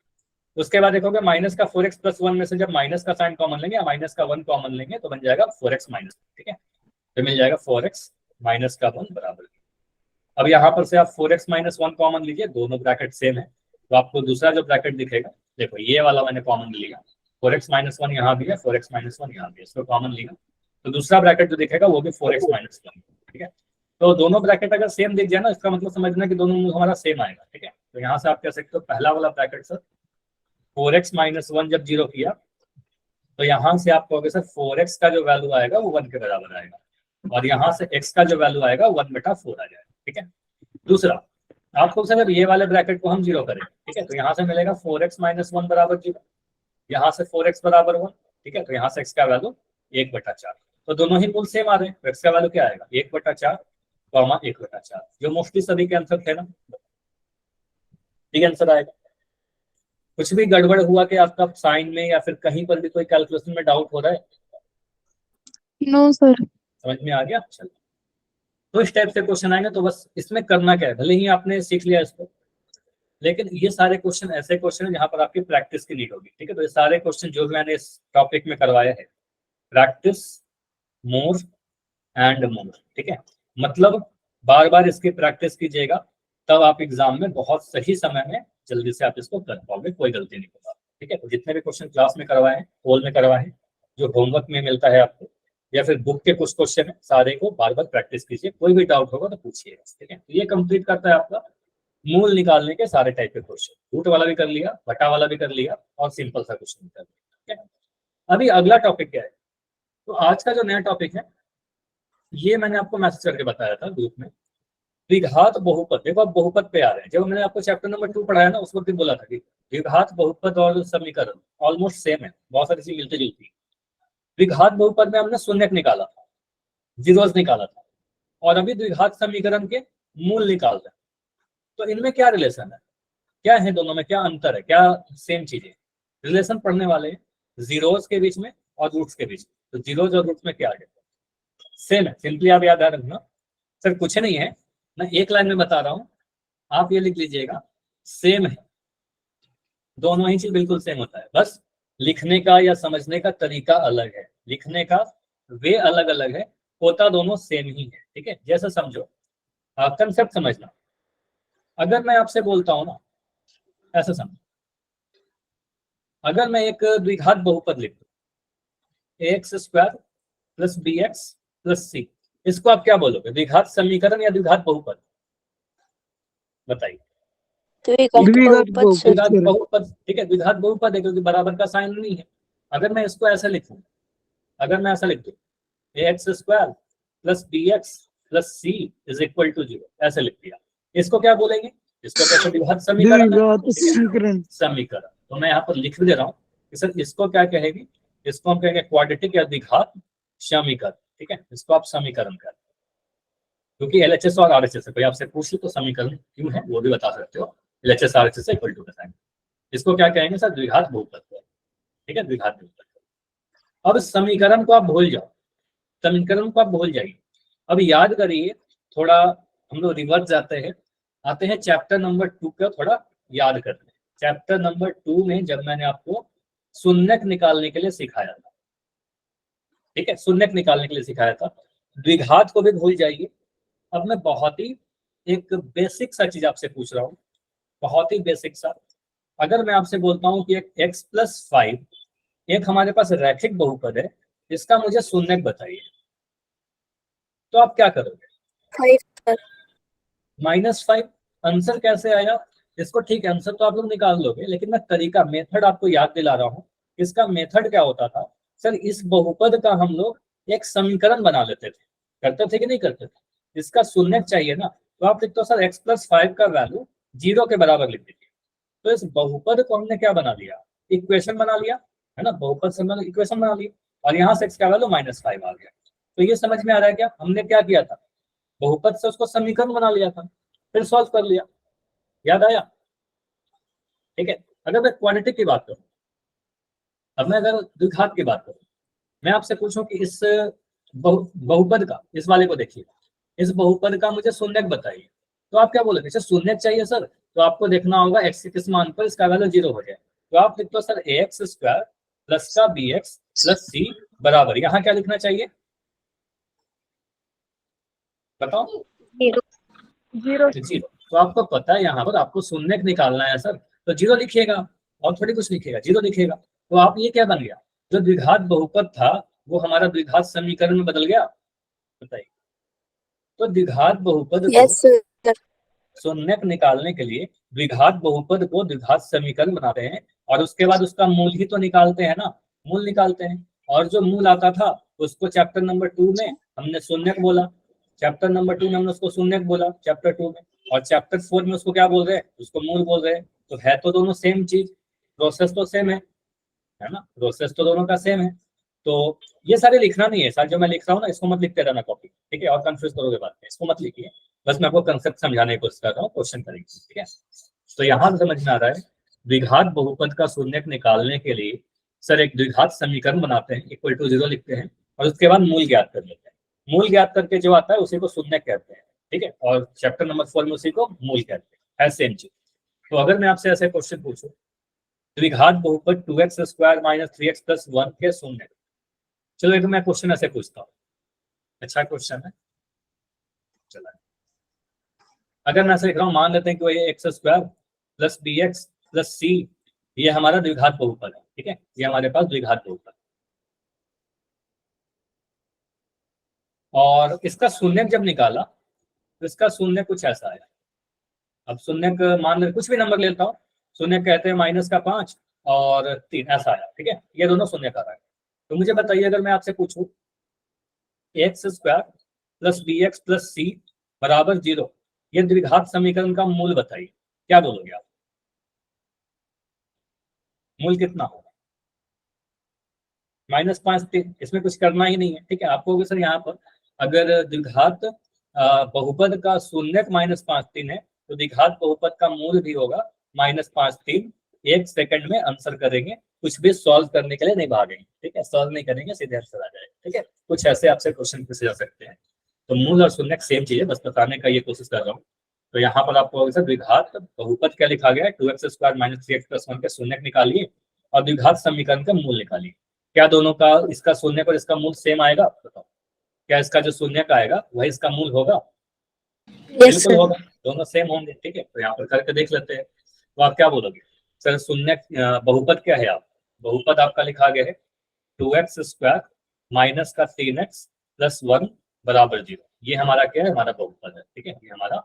Speaker 1: उसके बाद देखोगे माइनस का 4x प्लस 1 में से जब माइनस का साइन कॉमन लेंगे या माइनस का 1 कॉमन लेंगे तो बन जाएगा 4x माइनस, ठीक है, तो मिल जाएगा 4x माइनस का 1 बराबर। अब यहाँ पर से आप 4x माइनस 1 कॉमन लीजिए, दोनों ब्रैकेट सेम है तो आपको दूसरा जो ब्रैकेट दिखेगा, देखो ये वाला मैंने कॉमन लिया, 4x माइनस 1 यहाँ भी है, 4x माइनस 1 यहाँ भी है, इसको कॉमन लिया तो दूसरा ब्रैकेट जो दिखेगा वो भी 4x माइनस 1, ठीक है। तो दोनों ब्रैकेट अगर सेम दिख जाए ना, इसका मतलब समझना कि दोनों हमारा सेम आएगा, ठीक है। तो यहाँ से आप कह सकते हो पहला वाला ब्रैकेट सर 4x माइनस 1 जब 0 किया तो यहाँ से आप कहोगे सर 4x का जो वैल्यू आएगा वो 1 के बराबर आएगा और यहाँ से x का जो वैल्यू आएगा 1/4 आ जाएगा, ठीक है। दूसरा आपको सर ये वाले ब्रैकेट को हम 0 करेंगे, ठीक है, तो यहाँ से मिलेगा 4x माइनस 1 बराबर 0, यहाँ से 4x बराबर 1, ठीक है, तो यहाँ से x का वैल्यू 1/4, तो दोनों ही मूल सेम आ रहे हैं, तो x का वैल्यू क्या आएगा 1/4 कॉमा 1/4, जो मोस्टली सभी के आंसर थे ना, ठीक आंसर आएगा। कुछ भी गड़बड़ हुआ कि आपका साइन में या फिर कहीं पर भी कोई कैलकुलेशन में डाउट हो रहा है?
Speaker 3: No sir.
Speaker 1: समझ में आ गया, चलो तो इस टाइप से क्वेश्चन आएंगे, तो बस इसमें करना क्या है, भले ही आपने सीख लिया इसको, लेकिन ये सारे क्वेश्चन ऐसे क्वेश्चन है जहां पर आपकी प्रैक्टिस की नीड होगी, ठीक है। तो ये सारे क्वेश्चन जो भी मैंने इस टॉपिक में करवाया है, प्रैक्टिस मोर एंड मोर, ठीक है, मतलब बार बार इसकी प्रैक्टिस कीजिएगा तब आप एग्जाम में बहुत सही समय में जल्दी से आप इसको कर पाओगे, कोई गलती नहीं होगा, ठीक है। तो जितने भी क्वेश्चन क्लास में करवाए हैं, होल में करवाए हैं, जो होमवर्क में मिलता है आपको या फिर बुक के कुछ क्वेश्चन है, सारे को बार बार प्रैक्टिस कीजिए, कोई भी डाउट होगा तो पूछिएगा, ठीक है। तो ये कंप्लीट करता है आपका मूल निकालने के सारे टाइप के क्वेश्चन, रूट वाला भी कर लिया, बटा वाला भी कर लिया और सिंपल सा क्वेश्चन कर लिया, ठीक है। अभी अगला टॉपिक क्या है, तो आज का जो नया टॉपिक है ये मैंने आपको मैसेज करके बताया था ग्रुप में, द्विघात बहुपद। देखो आप बहुपद पे आ रहे हैं, जब मैंने आपको चैप्टर नंबर 2 पढ़ाया ना उस वक्त भी बोला था कि द्विघात बहुपद और समीकरण ऑलमोस्ट सेम है, बहुत सारी चीज मिलती जुलती है। द्विघात बहुपद में हमने शून्यक निकाला था, जीरोस निकाला था, और अभी द्विघात समीकरण के मूल निकाल रहे हैं। तो इनमें क्या रिलेशन है, क्या है दोनों में, क्या अंतर है, क्या सेम चीजें रिलेशन पढ़ने वाले जीरोस के बीच में और रूट्स के बीच में। तो जीरोस और रूट्स में क्या है, सेम है, सिंपली आप याद रखना सर, कुछ नहीं है, मैं एक लाइन में बता रहा हूं, आप ये लिख लीजिएगा, सेम है, दोनों ही चीज बिल्कुल सेम होता है, बस लिखने का या समझने का तरीका अलग है, लिखने का वे अलग अलग है, होता दोनों सेम ही है, ठीक है। जैसे समझो, कंसेप्ट समझना, अगर मैं आपसे बोलता हूं ना, ऐसा समझो, अगर मैं एक द्विघात बहुपद लिख दूं, x square plus B x plus C, इसको आप क्या बोलोगे, द्विघात समीकरण या द्विघात बहुपद, बताइए।
Speaker 3: द्विघात बहुपद
Speaker 1: द्विघात
Speaker 3: सर।
Speaker 1: बहुपद, ठीक है, द्विघात बहुपद है क्योंकि बराबर का साइन नहीं है। अगर मैं इसको ऐसा लिखूं, अगर मैं ऐसा लिख दूं x square plus B x plus c is equal to 0, ऐसे लिख दिया, इसको क्या बोलेंगे, इसको कैसे, द्विघात समीकरण है,
Speaker 3: द्विघात
Speaker 1: ठीक है?
Speaker 3: समीकरण।
Speaker 1: समीकरण। तो मैं यहाँ पर लिख भी दे रहा हूँ कि सर इसको क्या कहेगी, इसको हम कहेंगे क्वाड्रेटिक या द्विघात समीकरण, ठीक है, इसको आप समीकरण कर, क्योंकि एलएचएस और आरएचएस है, कोई आपसे पूछ ले तो समीकरण क्यों है वो भी बता सकते हो, एलएचएस आरएचएस इक्वल टू बताएंगे। इसको क्या कहेंगे सर, द्विघात बहुपद, ठीक है, द्विघात बहुपद। अब समीकरण को आप भूल जाओ, समीकरण को आप भूल जाइए। अब याद करिए, थोड़ा हम लोग रिवर्स जाते हैं, आते हैं चैप्टर नंबर 2 का, थोड़ा याद करते हैं। चैप्टर नंबर 2 में जब मैंने आपको शून्यक निकालने के लिए सिखाया था, ठीक है, शून्यक निकालने के लिए सिखाया था, द्विघात को भी भूल जाइए। अब मैं बहुत ही एक बेसिक सा चीज आपसे पूछ रहा हूँ, बहुत ही बेसिक सा। अगर मैं आपसे बोलता हूँ कि एक x प्लस 5 एक हमारे पास रैखिक बहुपद है, इसका मुझे शून्यक बताइए, तो आप क्या करोगे,
Speaker 3: 5
Speaker 1: -5। आंसर कैसे आया, इसको ठीक है, आंसर तो आप लोग निकाल लोगे, लेकिन मैं तरीका, मेथड आपको याद दिला रहा हूँ। इसका मेथड क्या होता था सर, इस बहुपद का हम लोग एक समीकरण बना लेते थे, करते थे कि नहीं करते थे, इसका शून्यक चाहिए ना, तो आप लिखते हो सर x प्लस 5 का वैल्यू 0 के बराबर लिख दीजिए। तो इस बहुपद को हमने क्या बना लिया, इक्वेशन बना लिया, है ना, बहुपद से हमने इक्वेशन बना लिया, और यहाँ से x का वैल्यू -5 आ गया। तो ये समझ में आ रहा है क्या, हमने क्या किया था, बहुपद से उसको समीकरण बना लिया था, फिर सॉल्व कर लिया, याद आया, ठीक है। अगर मैं क्वांटिटी की बात करूं, अब मैं अगर द्विघात की बात करूं, मैं आपसे पूछूं कि इस बहुपद का, इस वाले को देखिए, इस बहुपद का मुझे शून्यक बताइए, तो आप क्या बोलोगे, शून्यक चाहिए सर, तो आपको देखना होगा x के किस मान पर इसका वैल्यू 0 हो जाए, तो आप लिखते हो सर ax स्क्वायर प्लस का bx प्लस c बराबर, यहाँ क्या लिखना चाहिए, बताओ,
Speaker 2: 0
Speaker 1: 0। तो आपको पता है यहाँ पर आपको शून्यक निकालना है सर, तो 0 लिखिएगा, और थोड़ी कुछ लिखिएगा, 0 लिखिएगा। तो आप ये क्या बन गया, जो द्विघात बहुपद था वो हमारा द्विघात समीकरण में बदल गया, बताइए। तो द्विघात बहुपद को शून्यक निकालने के लिए द्विघात बहुपद को द्विघात समीकरण बनाते हैं, और उसके बाद उसका मूल ही तो निकालते हैं ना, मूल निकालते हैं, और जो मूल आता था उसको चैप्टर नंबर 2 में हमने शून्यक बोला, चैप्टर नंबर 2 में हमने उसको शून्यक बोला चैप्टर 2 में, और चैप्टर 4 में उसको क्या बोल रहे हैं, उसको मूल बोल रहे हैं। तो है तो दोनों सेम चीज, प्रोसेस तो सेम है ना, प्रोसेस तो दोनों का सेम है। तो ये सारे लिखना नहीं है सर, जो मैं लिख रहा हूँ ना इसको मत लिखते रहना कॉपी, ठीक है, और कंफ्यूज करोगे बात में, इसको मत लिखिए, बस मैं आपको कंसेप्ट समझाने की कोशिश कर रहा हूँ, क्वेश्चन करेंगे, ठीक है। तो यहाँ समझ में आ रहा है, द्विघात बहुपद का शून्यक निकालने के लिए सर एक द्विघात समीकरण बनाते हैं, इक्वल टू 0 लिखते हैं, और उसके बाद मूल ज्ञात कर लेते हैं, मूल ज्ञात करके जो आता है उसी को शून्यक कहते हैं, ठीक है, और चैप्टर नंबर 4 में उसी को मूल कहते हैं, सेम चीज। तो अगर मैं आपसे ऐसे क्वेश्चन पूछूं, द्विघात बहुपद 2x square minus 3x plus 1 के शून्य, चलो एक मैं क्वेश्चन ऐसे पूछता हूँ, अच्छा क्वेश्चन है, चला, अगर मैं ऐसे लिख रहा हूँ, मान लेते हैं कि ये X square plus B x plus C ये हमारा द्विघात बहुपद है, ठीक है, ये हमारे पास द्विघात बहुपद, और इसका शून्यक जब निकाला तो इसका शून्य कुछ ऐसा आया। अब शून्यक मान कुछ भी नंबर लेता हूँ, शून्य कहते हैं -5 और 3 ऐसा आया, ठीक है, ये दोनों शून्य का रहा है। तो मुझे बताइए, अगर मैं आपसे पूछूं X square plus B x plus C बराबर 0, ये द्विघात समीकरण का मूल बताइए, क्या बोलोगे आप, मूल कितना होगा, -5 3, इसमें कुछ करना ही नहीं है, ठीक है। आपको सर यहाँ पर अगर द्विघात बहुपद का शून्यक -5 3 है, तो द्विघात बहुपद का मूल भी होगा -5 3। 1 सेकंड में आंसर करेंगे, कुछ भी सॉल्व करने के लिए नहीं भागेंगे, ठीक है, सॉल्व नहीं करेंगे, सीधे आंसर आ जाएगा, ठीक है। कुछ ऐसे आपसे क्वेश्चन पूछे जा सकते हैं। तो मूल और शून्यक सेम चीज है, बस बताने का ये कोशिश कर रहा हूँ। तो यहाँ पर आपको द्विघात बहुपद क्या लिखा गया है, 2x square minus 3x plus 1 के शून्यक निकालिए, और द्विघात समीकरण का मूल निकालिए। क्या दोनों का, इसका शून्यक और इसका मूल सेम आएगा, बताओ, क्या इसका जो शून्यक आएगा वही इसका मूल होगा, बिल्कुल होगा, दोनों सेम होंगे, ठीक है। तो यहाँ पर करके देख लेते हैं, तो आप क्या बोलोगे सर, शून्यक बहुपद क्या है, आप बहुपद आपका लिखा गया है 2x स्क्वायर माइनस का 3x प्लस 1 बराबर 0। ये हमारा क्या है, हमारा बहुपद है, ठीक है, ये हमारा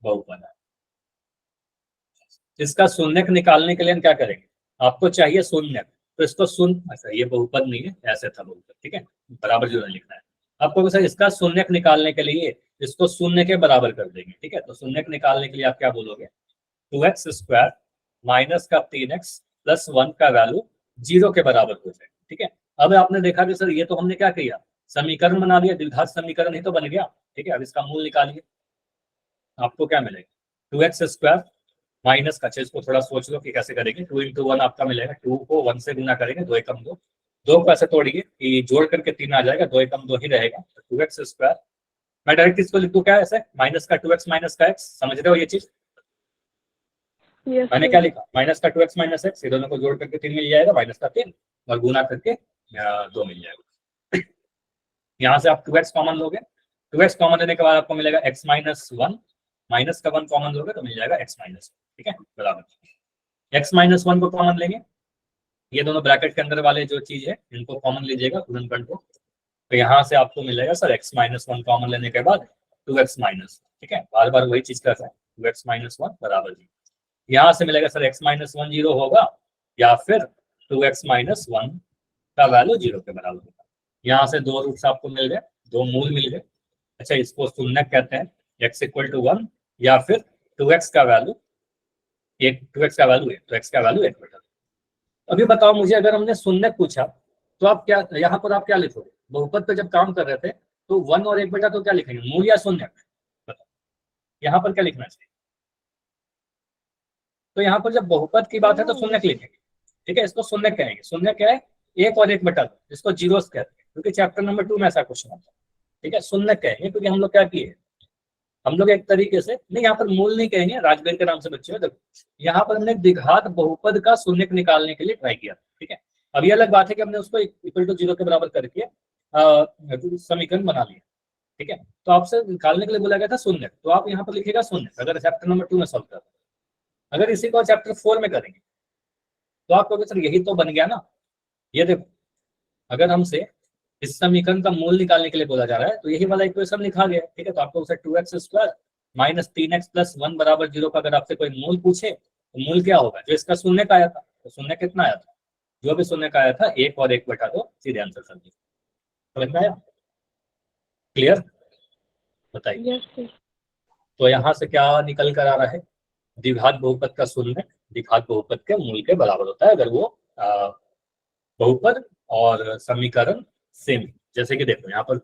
Speaker 1: बहुपद है। इसका शून्यक निकालने के लिए हम क्या करेंगे, आपको चाहिए शून्यक, तो इसको अच्छा ये बहुपद नहीं है, ऐसे था बहुपद, ठीक है, बराबर 0 लिखना है आपको। सर इसका शून्यक निकालने के लिए इसको शून्य के बराबर कर देंगे, ठीक है। तो शून्यक निकालने के लिए आप क्या बोलोगे, 2x स्क्वायर माइनस का 3x प्लस 1 का वैल्यू 0 के बराबर हो जाए, ठीक है। अब आपने देखा कि सर ये तो हमने क्या किया, समीकरण बना लिया, द्विघात समीकरण ही तो बन गया, ठीक है। अब इसका मूल निकालिए, आपको क्या मिलेगा, 2x स्क्वायर माइनस का, इसको थोड़ा सोच लो कि कैसे करेंगे, 2 into 1 आपका मिलेगा, 2 को 1 से गुना करेंगे, 2 एकम 2, 2 को ऐसे तोड़िए कि जोड़ करके 3 आ जाएगा, 2 एकम 2 ही रहेगा, तो 2x स्क्वायर। मैं डायरेक्ट इसको लिख दूं क्या, ऐसे माइनस का 2x माइनस का x, समझ रहे हो ये चीज। मैंने क्या लिखा, माइनस का 2x माइनस x, ये दोनों को जोड़ करके 3 मिल जाएगा, माइनस का 3 और गुना करके 2 मिल जाएगा। यहाँ से आप 2x कॉमन लोगे, 2x कॉमन लेने के बाद आपको मिलेगा x माइनस 1, माइनस का 1 कॉमन लोगे तो मिल जाएगा x माइनस, ठीक है, बराबर। x माइनस 1 को कॉमन लेंगे, ये दोनों ब्रैकेट के अंदर वाले जो चीज है इनको कॉमन लीजिएगा, गुणनफल को, तो यहाँ से आपको मिलेगा सर x माइनस 1 कॉमन लेने के बाद 2x माइनस, ठीक है, बार बार वही चीज कर रहे हैं, 2x माइनस 1 बराबर 0। यहाँ से मिलेगा सर x माइनस 1 0 होगा या फिर 2x माइनस 1 का वैल्यू 0 के बराबर होगा। यहाँ से दो रूट्स आपको मिल गए, दो मूल मिल गए। अच्छा इसको शून्यक कहते हैं, x इक्वल टू 1 या फिर 2x का वैल्यू 2x का वैल्यू है तो x का वैल्यू 1 बटा। अभी बताओ मुझे, अगर हमने शून्यक पूछा तो आप क्या, यहाँ पर आप क्या लिखोगे, बहुपद पे जब काम कर रहे थे तो 1 और 1 बटा तो क्या लिखेंगे, मूल या शून्यक, बताओ यहाँ पर क्या लिखना चाहिए। तो यहाँ पर जब बहुपद की बात है तो शून्यक लिखेंगे, ठीक है, इसको शून्यक कहेंगे। शून्यक क्या है, 1 और 1 बटा 2, इसको जीरोस कहते हैं, क्योंकि चैप्टर नंबर 2 में ऐसा क्वेश्चन आता है, ठीक है। शून्यक कहेंगे क्योंकि हम लोग क्या किए, हम लोग एक तरीके से नहीं, यहाँ पर मूल नहीं कहेंगे, राजवीर के नाम से बच्चे हो, देखो यहाँ पर हमने द्विघात बहुपद का शून्यक निकालने के लिए ट्राई किया, ठीक है। अब ये अलग बात है कि हमने उसको इक्वल टू 0 के बराबर करके समीकरण बना लिया, ठीक है। तो आपसे निकालने के लिए बोला गया था शून्यक, तो आप यहाँ पर लिखिएगा शून्यक, अगर चैप्टर नंबर 2 में सॉल्व कर। अगर इसी को चैप्टर 4 में करेंगे तो आप कहोगे सर यही तो बन गया ना। ये देखो, अगर हमसे इस समीकरण का मूल निकालने के लिए बोला जा रहा है तो यही वाला इक्वेशन लिखा गया, ठीक है। तो आपको उसे 2x square minus 3x plus 1 बराबर 0 का अगर आपसे कोई मूल पूछे तो मूल क्या होगा, जो इसका शून्य का आया था, तो शून्य कितना आया था, जो भी शून्य का आया था 1 और 1 बटा 2, सीधे आंसर कर दिया। समझ में आया, क्लियर, बताइए। तो यहाँ से क्या निकल कर आ रहा है, द्विघात बहुपद का शून्य द्विघात बहुपद के मूल के बराबर होता है अगर वो बहुपद और समीकरण सेम। जैसे कि देखो यहाँ पर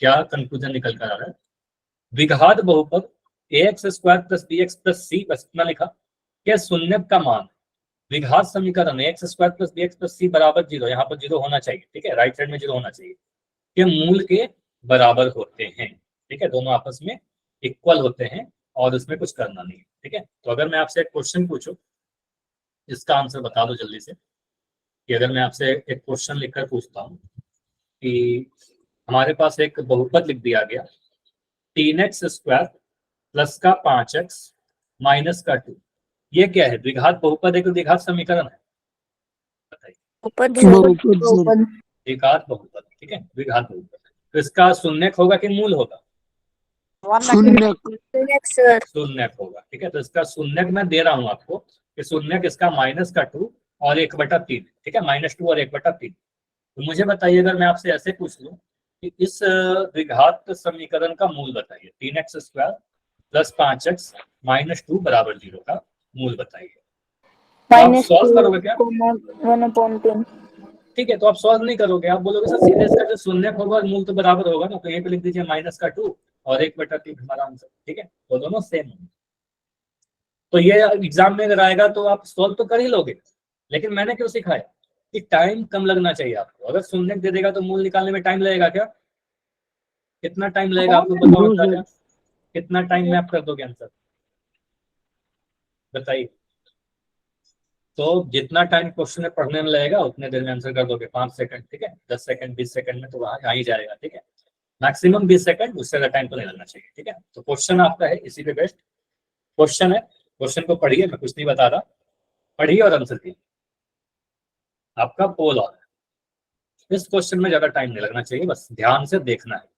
Speaker 1: क्या कंक्लूजन निकल कर आ रहा है, द्विघात बहुपद ax square plus bx plus c, बस इतना लिखा, क्या शून्य का मान द्विघात समीकरण ax square plus bx plus c बराबर 0, यहाँ पर 0 होना चाहिए, ठीक है, राइट साइड में 0 होना चाहिए, के मूल के बराबर होते हैं, ठीक है, दोनों आपस में इक्वल होते हैं और उसमें कुछ करना नहीं है, ठीक है। तो अगर मैं आपसे एक क्वेश्चन पूछूं, इसका आंसर बता दो जल्दी से, कि अगर मैं आपसे एक क्वेश्चन लिखकर पूछता हूँ कि हमारे पास एक बहुपद लिख दिया गया 3x स्क्वायर प्लस का 5x माइनस का 2, ये क्या है, द्विघात बहुपद है कि द्विघात समीकरण है, बताइए। द्विघात बहुपद, ठीक है, द्विघात बहुपद, तो इसका शून्यक होगा कि मूल होगा, शून्यक होगा, ठीक है। तो इसका शून्यक मैं दे रहा हूं आपको कि शून्यक इसका माइनस का 2 और 1/3, ठीक है, -2 और 1/3। तो मुझे बताइए, अगर मैं आपसे ऐसे पूछ लूं कि इस द्विघात समीकरण का मूल बताइए, 3x square plus 5x minus 2 बराबर 0 का मूल बताइए, तो आप सॉल्व करोगे क्या,
Speaker 3: 1/10।
Speaker 1: ठीक है। तो आप सॉल्व नहीं करोगे, आप बोलोगे सर सीधे इसका जो शून्यक होगा मूल तो बराबर होगा ना, तो यहीं पे लिख दीजिए -2 और 1/3 हमारा आंसर, ठीक है, तो दोनों सेम होंगे। तो ये एग्जाम में अगर आएगा तो आप सॉल्व तो कर ही लोगे, लेकिन मैंने क्यों सिखाया कि टाइम कम लगना चाहिए आपको। अगर शून्यक दे देगा तो मूल निकालने में टाइम लगेगा क्या, कितना टाइम लगेगा आपको बताओ, कितना टाइम में आप कर दोगे आंसर, बताइए। तो जितना टाइम क्वेश्चन में पढ़ने में लगेगा उतने देर में आंसर कर दोगे, 5 सेकंड, ठीक है, 10 सेकंड 20 सेकंड में तो वहां आ ही जाएगा, ठीक है, मैक्सिमम 20 सेकंड, उससे ज्यादा टाइम तो नहीं लगना चाहिए, ठीक है। तो क्वेश्चन आपका है, इसी पे बेस्ट क्वेश्चन है, क्वेश्चन को पढ़िए, मैं कुछ नहीं बता रहा, पढ़िए और आंसर कीजिए, आपका पोल ऑन है। इस क्वेश्चन में ज्यादा टाइम नहीं लगना चाहिए, बस ध्यान से देखना है,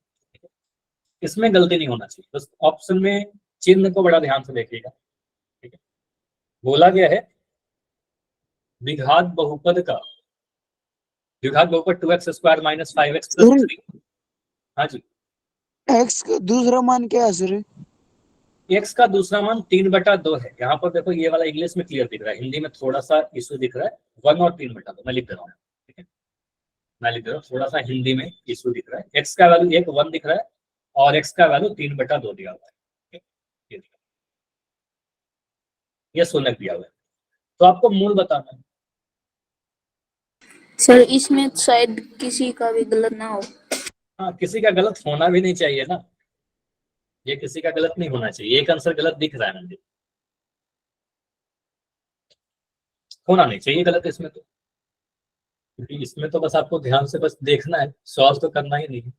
Speaker 1: इसमें गलती नहीं होना चाहिए। बस ऑप्शन में चिन्ह को बड़ा ध्यान से देखिएगा, ठीक है। बोला गया है द्विघात बहुपद का, द्विघात बहुपद 2x² - 5x + 3। हाँ जी,
Speaker 4: एक्स का दूसरा मान क्या है सर?
Speaker 1: x का दूसरा मान 3/2 है। यहाँ पर देखो ये वाला इंग्लिश में क्लियर दिख रहा है, हिंदी में थोड़ा सा इशू दिख रहा है, 1 और 3/2 मैं लिख दे रहा हूँ, ठीक है। मैं लिख दे रहा हूँ, थोड़ा सा हिंदी में इशू दिख रहा है। x का वैल्यू 1 दिख रहा है और x का वैल्यू 3/2 दिया हुआ है, ये शून्य दिया हुआ है। तो आपको मूल बताना है।
Speaker 3: सर इसमें शायद किसी का भी गलत ना हो।
Speaker 1: हाँ, किसी का गलत होना भी नहीं चाहिए ना, ये किसी का गलत नहीं होना चाहिए। एक आंसर गलत दिख रहा है मुझे, होना नहीं चाहिए गलत इसमें तो, क्योंकि इसमें तो बस आपको ध्यान से बस देखना है, सॉल्व तो करना ही नहीं है।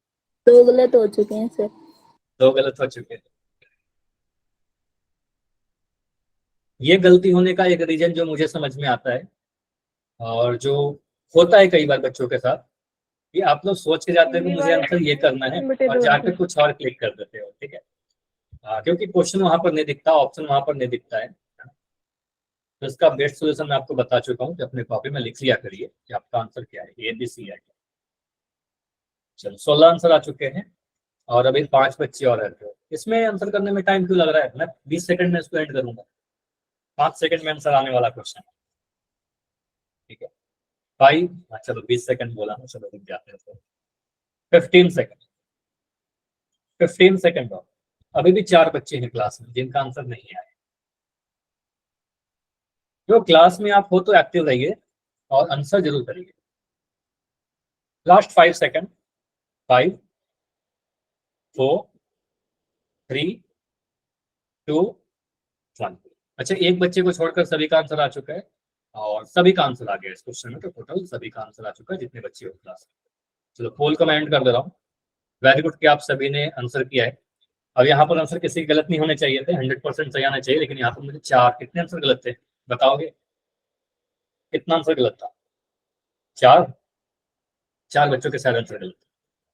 Speaker 3: 2 गलत हो चुके हैं सर।
Speaker 1: 2 गलत हो चुके हैं। ये गलती होने का एक रीजन जो मुझे समझ में आता है और जो होता है कई बार बच्चों के साथ, कि आप लोग सोच के जाते हैं कि मुझे आंसर ये करना है और जाकर कुछ और क्लिक कर देते हो, ठीक है। क्योंकि क्वेश्चन वहां पर नहीं दिखता, ऑप्शन वहां पर नहीं दिखता है। तो इसका बेस्ट सोल्यूशन मैं आपको बता चुका हूँ कि अपने कॉपी में लिख लिया करिए कि आपका आंसर क्या है, ए बी सी है। चलो 16 आंसर आ चुके हैं और अभी 5 बच्चे और रहते हो। इसमें आंसर करने में टाइम क्यों लग रहा है? मैं 20 सेकंड में इसको एंड करूंगा, 5 सेकंड में आंसर आने वाला क्वेश्चन, ठीक है। 5, चलो 20 सेकंड बोला ना, चलो रुक जाते हैं। 15 सेकंड, 15 सेकंड और अभी भी 4 बच्चे हैं क्लास में जिनका आंसर नहीं आया। जो क्लास में आप हो तो एक्टिव रहिए और आंसर जरूर करिए। Last 5 second, 5 4 3 2 1। अच्छा, एक बच्चे को छोड़कर सभी का आंसर आ चुका है और सभी का आंसर आ गया इस क्वेश्चन में, तो टोटल सभी का आंसर आ चुका है जितने बच्चे हो क्लास में। चलो पोल को मैं एंड कर दे रहा हूँ। वेरी गुड कि आप सभी ने आंसर किया है। अब यहाँ पर आंसर किसी गलत नहीं होने चाहिए थे, 100% सही आना चाहिए, लेकिन यहाँ पर मुझे 4 कितने आंसर गलत थे बताओगे? कितना आंसर गलत था? 4 बच्चों के सारे आंसर गलत।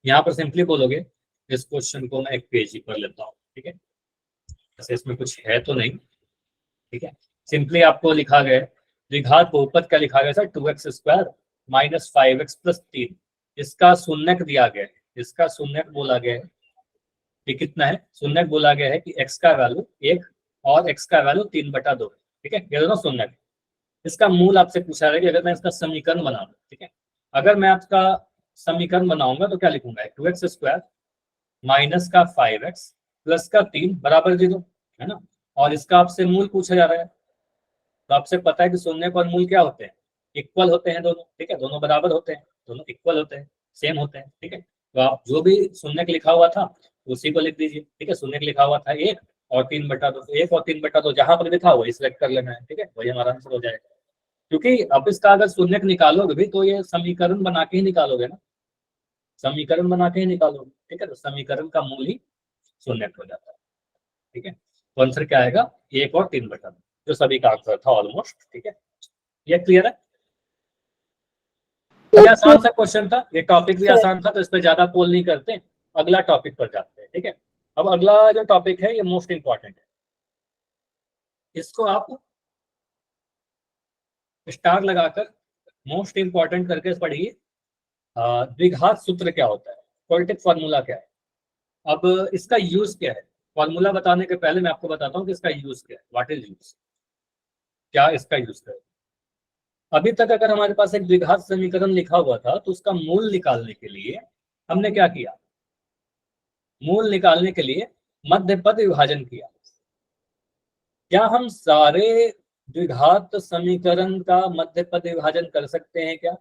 Speaker 1: यहाँ पर सिंपली बोलोगे इस क्वेश्चन को मैं एक पेज ही पर लेता हूँ, ठीक है। ऐसे इसमें कुछ है तो नहीं, ठीक है। सिंपली आपको लिखा गया द्विघात बहुपद का लिखा गया सर 2x² - 5x + 3। इसका शून्यक दिया गया है, इसका शून्यक बोला गया है कि कितना है? शून्यक बोला गया है कि x का वैल्यू 1 और x का वैल्यू 3/2 है, ठीक है। ये दोनों शून्यक। इसका मूल आपसे पूछा गया कि अगर मैं इसका समीकरण बना दूं, ठीक है। अगर मैं आपका समीकरण बनाऊंगा तो क्या लिखूंगा? 2x² - 5x + 3 = 0, है ना। और इसका आपसे मूल पूछा जा रहा है, तो आपसे पता है कि शून्यक और मूल क्या होते हैं? इक्वल होते हैं दोनों, ठीक है। दोनों बराबर होते हैं, दोनों इक्वल होते हैं, सेम होते हैं, ठीक है। तो आप जो भी शून्यक लिखा हुआ था उसी को लिख दीजिए, ठीक है। शून्यक लिखा हुआ था 1 और 3/2, 1 और 3/2 जहां पर लिखा हुआ सिलेक्ट कर लेना है, ठीक है। वही हमारा आंसर हो जाएगा। क्योंकि अब इसका अगर शून्यक निकालोगे भी तो ये समीकरण बना के ही निकालोगे ना, समीकरण बना के ही निकालोगे, ठीक है। तो समीकरण का मूल ही शून्यक हो जाता है, ठीक है। तो आंसर क्या आएगा? 1 और 3/2, जो सभी का आंसर था ऑलमोस्ट, ठीक है। ये क्लियर है? ये आसान सा क्वेश्चन था, ये टॉपिक भी आसान था, तो इस पर ज्यादा पोल नहीं करते, अगला टॉपिक पर जाते हैं, ठीक है। अब अगला जो टॉपिक है ये मोस्ट इंपॉर्टेंट है, इसको आप स्टार लगाकर मोस्ट इंपॉर्टेंट करके पढ़िए। द्विघात सूत्र क्या होता है, क्वाड्रेटिक फॉर्मूला क्या है। अब इसका यूज क्या है? फॉर्मूला बताने के पहले मैं आपको बताता हूँ कि इसका यूज क्या है, व्हाट इज यूज, क्या इसका यूज है। अभी तक अगर हमारे पास एक द्विघात समीकरण लिखा हुआ था तो उसका मूल निकालने के लिए हमने क्या किया? मूल निकालने के लिए मध्य पद विभाजन किया। क्या हम सारे द्विघात समीकरण का मध्य पद विभाजन कर सकते हैं क्या?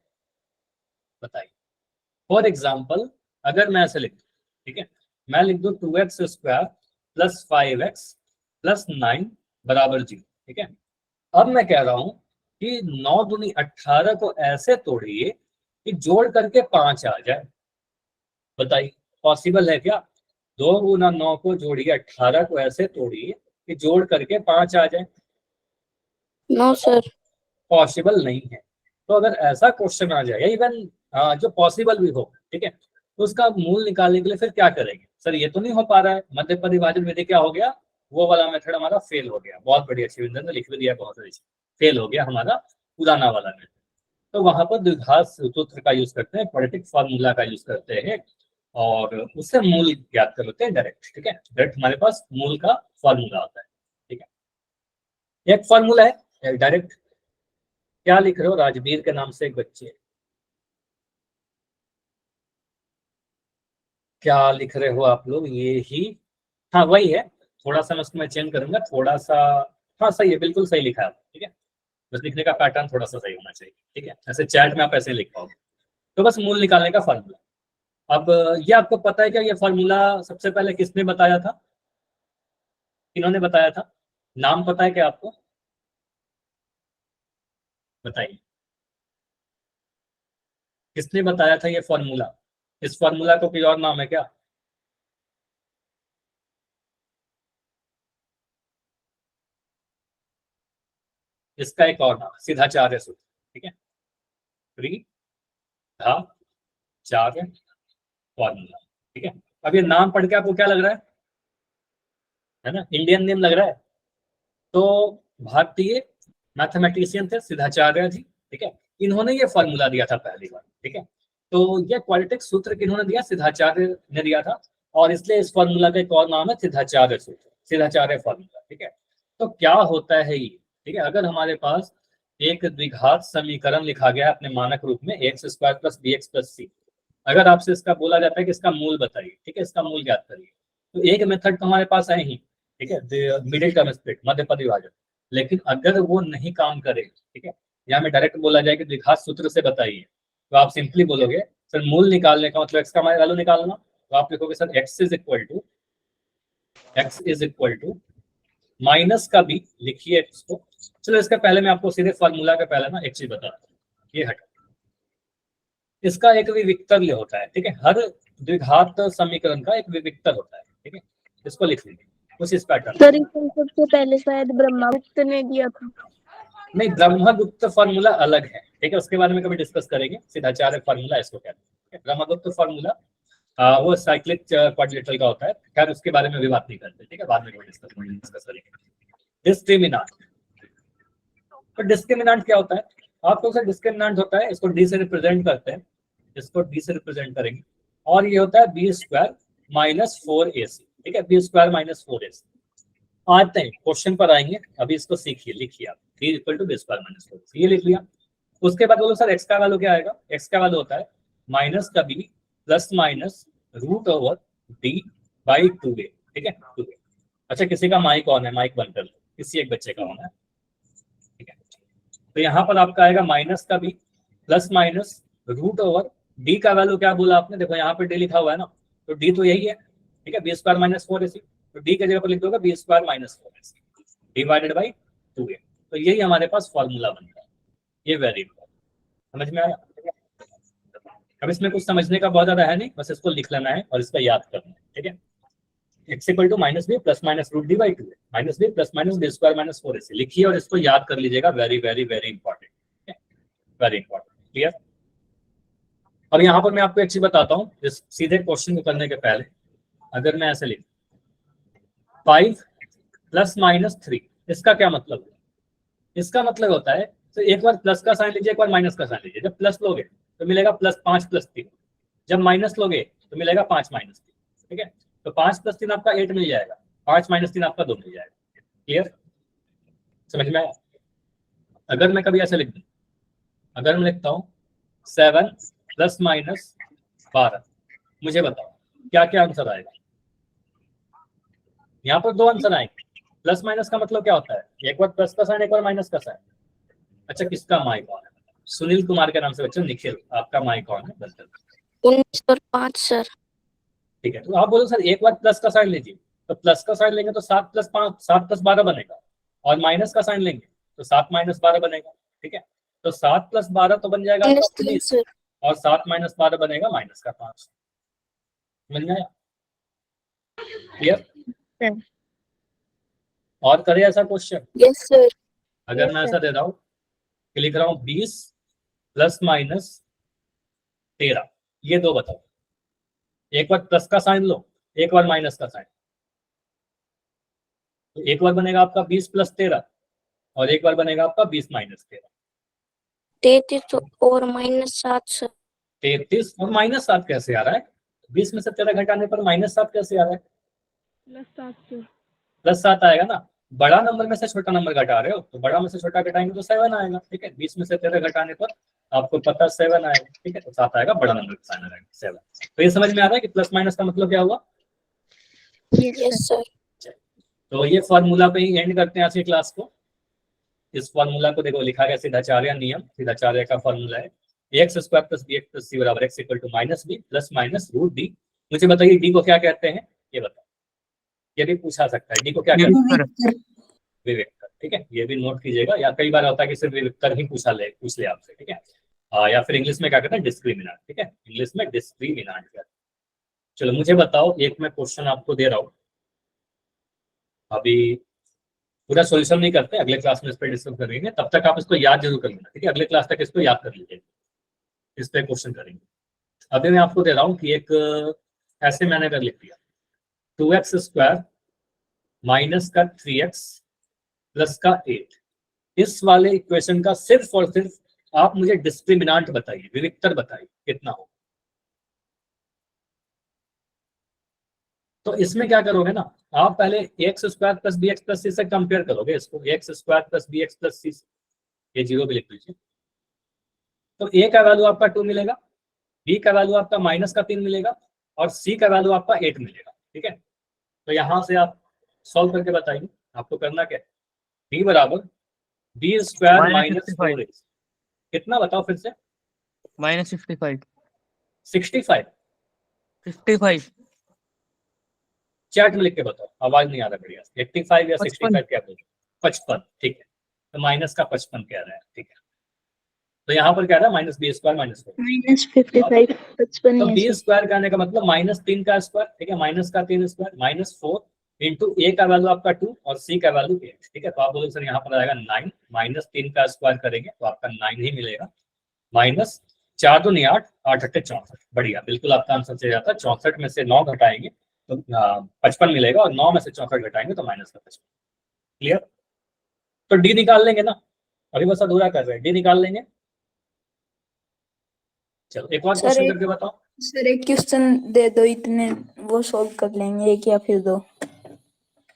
Speaker 1: बताइए। फॉर एग्जाम्पल अगर मैं ऐसे लिख दूं, ठीक है, मैं लिख दूं 2x² + 5x + 9 = 0, ठीक है। अब मैं कह रहा हूं कि 9 दूनी 18 को ऐसे तोड़िए कि जोड़ करके 5 आ जाए। बताइए पॉसिबल है क्या? 2 × 9 को जोड़िए, 18 को ऐसे तोड़िए कि जोड़ करके 5 आ जाए।
Speaker 3: No sir.
Speaker 1: पॉसिबल नहीं है। तो अगर ऐसा क्वेश्चन आ जाए, इवन जो पॉसिबल भी हो, ठीक है, तो उसका मूल निकालने के लिए फिर क्या करेंगे? सर ये तो नहीं हो पा रहा है, मध्य परिभाजन विधि क्या हो गया, वो वाला मेथड हमारा फेल हो गया। बहुत बढ़िया, शिविंदर ने लिख भी दिया, बहुत अच्छी, फेल हो गया हमारा पुराना वाला मेथड। तो वहां पर द्विघात सूत्र का यूज करते हैं, क्वाड्रेटिक फार्मूला का यूज करते हैं और उससे मूल ज्ञात कर लेते हैं डायरेक्ट, ठीक है। डायरेक्ट हमारे पास मूल का फार्मूला आता है, ठीक है। एक फार्मूला है डायरेक्ट। क्या लिख रहे हो? राजवीर के नाम से एक बच्चे, क्या लिख रहे हो आप लोग? ये ही, हाँ वही है। थोड़ा सा मैं उसको मैं चेंज करूंगा, थोड़ा सा, हाँ सही है, बिल्कुल सही लिखा है, ठीक है। बस लिखने का पैटर्न थोड़ा सा सही होना चाहिए, ठीक है। ऐसे चैट में आप ऐसे लिख पाओगे। तो बस मूल निकालने का फार्मूला। अब ये आपको पता है क्या, ये फार्मूला सबसे पहले किसने बताया था? किन्होंने बताया था? नाम पता है क्या आपको? बताइए, किसने बताया था ये फार्मूला? इस फार्मूला को कोई और नाम है क्या? इसका एक और नाम सीधाचार्य सूत्र, ठीक है। त्रिघाचार्य फार्मूला, ठीक है। अब ये नाम पढ़ के आपको क्या लग रहा है ना, इंडियन नेम लग रहा है। तो भारतीय मैथमेटिशियन थे सिद्धाचार्य जी, ठीक है। इन्होंने ये फॉर्मूला दिया था पहली बार, ठीक है। तो ये क्वाड्रेटिक सूत्र किन्होंने दिया? सिद्धाचार्य ने दिया था, और इसलिए इस फॉर्मूला का एक और नाम है सिद्धाचार्य सूत्र, सिद्धाचार्य फॉर्मूला, ठीक है। तो क्या होता है ये, ठीक है, अगर हमारे पास एक द्विघात समीकरण लिखा गया अपने मानक रूप में X square plus B x plus C, अगर आपसे इसका बोला जाता है कि इसका मूल बताइए, ठीक है, इसका मूल ज्ञात करिए, तो एक मेथड तो हमारे पास है ही, ठीक है, मिडिल टर्म स्प्लिट, मध्य पद विभाजन। लेकिन अगर वो नहीं काम करे, ठीक है, या हमें डायरेक्ट बोला जाए कि द्विघात सूत्र से बताइए, तो आप सिंपली बोलोगे सर मूल निकालने का मतलब एक्स का वैल्यू निकालना, तो आप लिखोगे sir x is equal to minus का बी, लिखिए इसको। चलो इसका पहले मैं आपको सीधे फॉर्मूला का पहले ना एक चीज बताता हूँ, ये हटा, इसका एक विविक्तर्य होता है, ठीक है, हर द्विघात समीकरण का एक विविक्तर होता है, ठीक है, इसको लिख लीजिए उस इस पैटर्न।
Speaker 3: सर इसको सबसे पहले शायद ब्रह्मगुप्त ने दिया था।
Speaker 1: नहीं, ब्रह्मगुप्त फार्मूला अलग है, ठीक है, उसके बारे में कभी डिस्कस करेंगे। सिद्धाचार्य फार्मूला इसको कहते हैं। ब्रह्मगुप्त फार्मूला वो साइक्लिक क्वाड्रिलेटरल का होता है, खैर उसके बारे में भी बात नहीं करते, ठीक है, बाद में कभी डिस्कस करेंगे। डिस्क्रिमिनांट, तो डिस्क्रिमिनांट क्या होता है? आपको सर डिस्क्रिमिनांट होता है, इसको डी से रिप्रेजेंट करते हैं, इसको डी से रिप्रेजेंट करेंगे, और ये होता है बी स्क्वायर माइनस 4ac, ठीक है, बी स्क्वायर माइनस 4ac। आते हैं क्वेश्चन पर आएंगे, अभी इसको सीखिए, लिखिए आप b equal to b square minus 4ac, ये लिख लिया। उसके बाद बोलो सर एक्स का वैल्यू क्या आएगा? एक्स का वैल्यू होता है माइनस का b plus minus root over d by 2a, ठीक है, 2a। अच्छा, किसी का माइक ऑन है, माइक बंद कर लो, किसी एक बच्चे का ऑन है, ठीक है। तो यहाँ पर आपका आएगा माइनस का b plus minus root over d का वैल्यू क्या बोला आपने? देखो यहाँ पे डी लिखा हुआ है ना, तो डी तो यही है, ठीक है, बी स्क्वायर माइनस 4ac, तो डी की जगह पर लिख दोगे b square minus 4ac divided by 2a। तो यही हमारे पास फॉर्मूला बनता है, ये वेरी इंपॉर्टेंट, समझ में आया? अब इसमें कुछ समझने का बहुत ज्यादा है नहीं, बस इसको लिख लेना है और इसका याद करना है, ठीक है। X equal to minus b plus minus root d by 2 minus b plus minus b square minus 4ac लिखिए और इसको याद कर लीजिएगा, very very very important, very important, clear. अब यहाँ पर मैं आपको एक चीज बताता हूँ, इस सीधे क्वेश्चन को करने के पहले अगर मैं ऐसे लिख 5 प्लस माइनस 3, इसका क्या मतलब है? इसका मतलब होता है, तो एक बार प्लस का साइन लीजिए, एक बार माइनस का साइन लीजिए। जब प्लस लोगे तो मिलेगा प्लस 5 प्लस 3, जब माइनस लोगे तो मिलेगा 5 माइनस 3, ठीक है। तो 5 प्लस 3 आपका 8 मिल जाएगा, 5 माइनस 3 आपका 2 मिल जाएगा, क्लियर, समझ में आया? अगर मैं कभी ऐसे लिख दूं, अगर मैं लिखता हूँ 7 प्लस माइनस 12, मुझे बताओ क्या क्या आंसर आएगा? यहाँ पर दो आंसर आएंगे। प्लस माइनस का मतलब क्या होता है? एक बार प्लस का साइन, एक बार माइनस का साइन। अच्छा, किसका माइक ऑन है? सुनील कुमार के नाम से बच्चों, निखिल आपका माइक ऑन है, बंद कर।
Speaker 3: 19 और 5 सर।
Speaker 1: ठीक है, तो आप बोलो सर एक बार प्लस का साइन लीजिए, तो प्लस का साइन लेंगे तो 7 प्लस 5 7 प्लस 12 बनेगा, और माइनस का साइन लेंगे तो 7 माइनस 12 बनेगा, ठीक है। तो 7 प्लस 12 तो बन जाएगा 19, और 7 माइनस 12 बनेगा माइनस का 5, बन जाएगा, क्लियर। और करें ऐसा क्वेश्चन?
Speaker 3: Yes sir.
Speaker 1: अगर मैं ऐसा दे रहा हूँ कि लिख रहा हूँ 20 प्लस माइनस 13, ये दो बताओ। एक बार प्लस का साइन लो, एक बार माइनस का साइन। तो एक बार बनेगा आपका 20 + 13 और एक बार बनेगा आपका 20 - 13।
Speaker 3: 33 और -7 सर।
Speaker 1: 33 और -7 कैसे आ रहा है? 20 में से 13 घटाने पर -7 कैसे आ रहा है?
Speaker 3: +7 सर।
Speaker 1: +7 आएगा ना। बड़ा नंबर में से छोटा नंबर घटा रहे हो तो बड़ा में से छोटा घटाएंगे तो 7 आएगा। ठीक है, 20 में से 13 घटाने पर आपको पता 7 आएगा। ठीक है, तो 7 आएगा, बड़ा नंबर का साइन आएगा 7। तो ये समझ में आ रहा है कि प्लस माइनस का मतलब क्या हुआ?
Speaker 3: Yes sir.
Speaker 1: तो ये फॉर्मूला पे ही एंड करते हैं आज की क्लास को। इस फॉर्मूला को देखो लिखा गया सिद्धाचार्य नियम। सिद्धाचार्य का फॉर्मूला है x² + bx + c = x = -b + -√d। मुझे बताइए डी को क्या कहते हैं, ये बताओ। ये भी पूछा सकता है, डी को क्या कहते हैं? विवेक्तर। ठीक है, ये भी नोट कीजिएगा। या कई बार होता है कि सिर्फ विवेक्तर ही पूछ ले आपसे। ठीक है, या फिर इंग्लिश में क्या कहते हैं? डिस्क्रिमिनेंट। ठीक है, इंग्लिश में डिस्क्रिमिनेंट कहते हैं। चलो मुझे बताओ, एक मैं क्वेश्चन आपको दे रहा हूँ, अभी पूरा सॉल्यूशन नहीं करते, अगले क्लास में इस पर डिस्कस करेंगे। तब तक आप इसको याद जरूर कर लेना। ठीक है, अगले क्लास तक इसको याद कर लीजिए, इस पे क्वेश्चन करेंगे। अभी मैं आपको दे रहा हूँ कि एक ऐसे मैंने कर लिख दिया 2x² माइनस का 3x प्लस का 8। इस वाले इक्वेशन का सिर्फ और सिर्फ आप मुझे डिस्क्रिमिनेंट बताइए, विविक्तर बताइए कितना हो। तो इसमें क्या करोगे ना, आप पहले x² + bx + c से कंपेयर करोगे इसको, x² + bx + c से। ये 0 भी लिख लीजिए। तो a का वैल्यू आपका 2 मिलेगा, b का वैल्यू आपका -3 मिलेगा और c का वैल्यू आपका 8 मिलेगा। ठीक है, तो यहां से आप सॉल्व करके बताइए आपको करना क्या है। b = b² - 4x कितना बताओ फिर से?
Speaker 5: -55
Speaker 1: 65।
Speaker 5: 55
Speaker 1: चैट में लिख के बताओ, आवाज नहीं आ रहा बढ़िया। 85 या 65 क्या बोल? 55। ठीक है, तो माइनस का 55 कह रहा है। ठीक है, तो यहाँ पर क्या रहा है? -b² - 4।
Speaker 3: -55 55
Speaker 1: तो
Speaker 3: ही है
Speaker 1: b²
Speaker 3: सर।
Speaker 1: कहने का मतलब -3 का स्क्वायर। ठीक है, -3² -4 इंटू a का वैल्यू आपका 2 और c का वैल्यू 8। ठीक है, तो आप बोलोगे सर यहाँ पर आएगा 9, -3 का स्क्वायर करेंगे तो आपका 9 ही मिलेगा। -4 दूनी 8, 8 अट्ठे 64। बढ़िया, बिल्कुल आपका आंसर चल जाता है। 64 में से 9 घटाएंगे तो 55 मिलेगा और 9 में से 64 घटाएंगे तो -55। क्लियर? तो डी निकाल लेंगे ना, अभी बस अधूरा कर रहे हैं, डी निकाल लेंगे। चलो एक और
Speaker 3: सर
Speaker 1: क्वेश्चन
Speaker 3: एक
Speaker 1: करके बताओ।
Speaker 3: सर एक क्वेश्चन दे दो, इतने वो सॉल्व कर लेंगे, एक या फिर दो।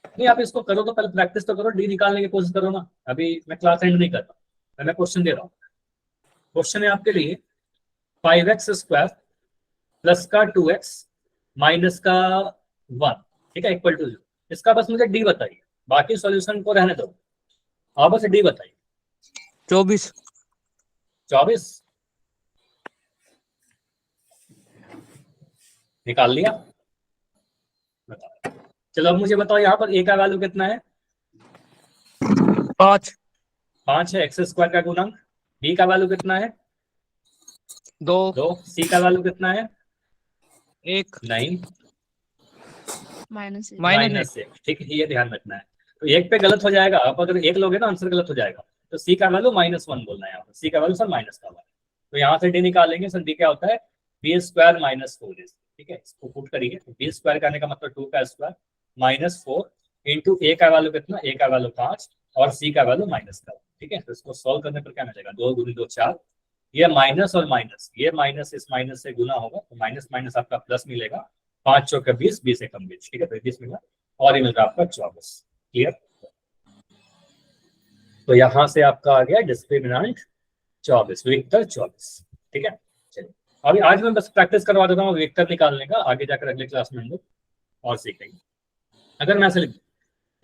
Speaker 1: नहीं आप इसको करो तो पहले प्रैक्टिस तो करो, डी निकालने की कोशिश करो ना। अभी मैं क्लास एंड नहीं कर रहा, मैं क्वेश्चन दे रहा हूँ। क्वेश्चन है आपके लिए 5x² प्लस का 2x माइनस का 1। ठीक है, इक्वल टू 0। इसका बस मुझे डी बताइए, बाकी सॉल्यूशन को रहने दो, आप बस डी बताइए।
Speaker 5: 24
Speaker 1: 24 निकाल लिया, बताओ। चलो अब मुझे बताओ यहाँ पर a का वैल्यू कितना है?
Speaker 5: 5
Speaker 1: 5 है। x² का गुणक। b का वैल्यू कितना है?
Speaker 5: 2
Speaker 1: 2। c का वैल्यू कितना है?
Speaker 5: 1
Speaker 1: नहीं,
Speaker 5: -1
Speaker 1: -1। ठीक है, ये ध्यान रखना है। तो एक पे गलत हो जाएगा, आप अगर एक लोगे ना आंसर गलत हो जाएगा। तो सी का वैल्यू -1 बोलना है यहाँ पर। सी का वैल्यू सर माइनस का हुआ है, तो यहाँ से डी निकालेंगे। सर डी क्या होता है? b² - 4। ठीक है, इसको पुट करिए तो b² करने का मतलब 2 का स्क्वायर -4 इंटू a का वैल्यू कितना? a का वैल्यू 5 और c का वैल्यू -का। ठीक है, तो इसको सॉल्व करने पर क्या मिलेगा? 2 दूनी 2 4। ये माइनस और माइनस, ये माइनस इस माइनस से गुना होगा तो माइनस माइनस आपका प्लस मिलेगा। 5 चौके 20, 20 एकम 20। ठीक है, तो 20 मिला और ये मिल रहा है आपका 24। क्लियर? तो यहां से आपका आ गया डिस्क्रिमिनेंट 24, विक्टर 24। ठीक है, चलिए अभी आज मैं बस प्रैक्टिस करवा देता हूँ विक्टर निकालने का, आगे जाकर अगले क्लास में हम लोग और सीखेंगे। अगर मैं ऐसे लिख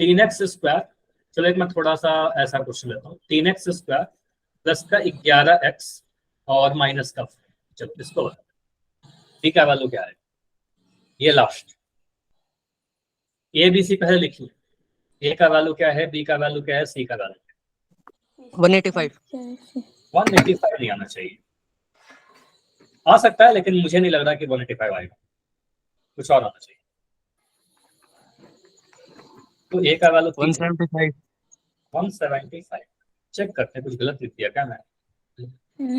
Speaker 1: 3x², चलो एक मैं थोड़ा सा ऐसा क्वेश्चन लेता हूँ। 3x² प्लस का 11x और माइनस का 4। चलो इसको बता, डी का वैल्यू क्या है? ये लास्ट ए बी सी पहले लिखिए। ए का वैल्यू क्या है, बी का वैल्यू क्या है, सी का वैल्यू
Speaker 5: 185
Speaker 1: 185 नहीं आना चाहिए। आ सकता है लेकिन मुझे नहीं लग रहा कि 185 आएगा, कुछ और आना चाहिए। तो ए का वैल्यू
Speaker 5: 175
Speaker 1: 175। चेक करते हैं, कुछ गलत लिख दिया क्या मैं?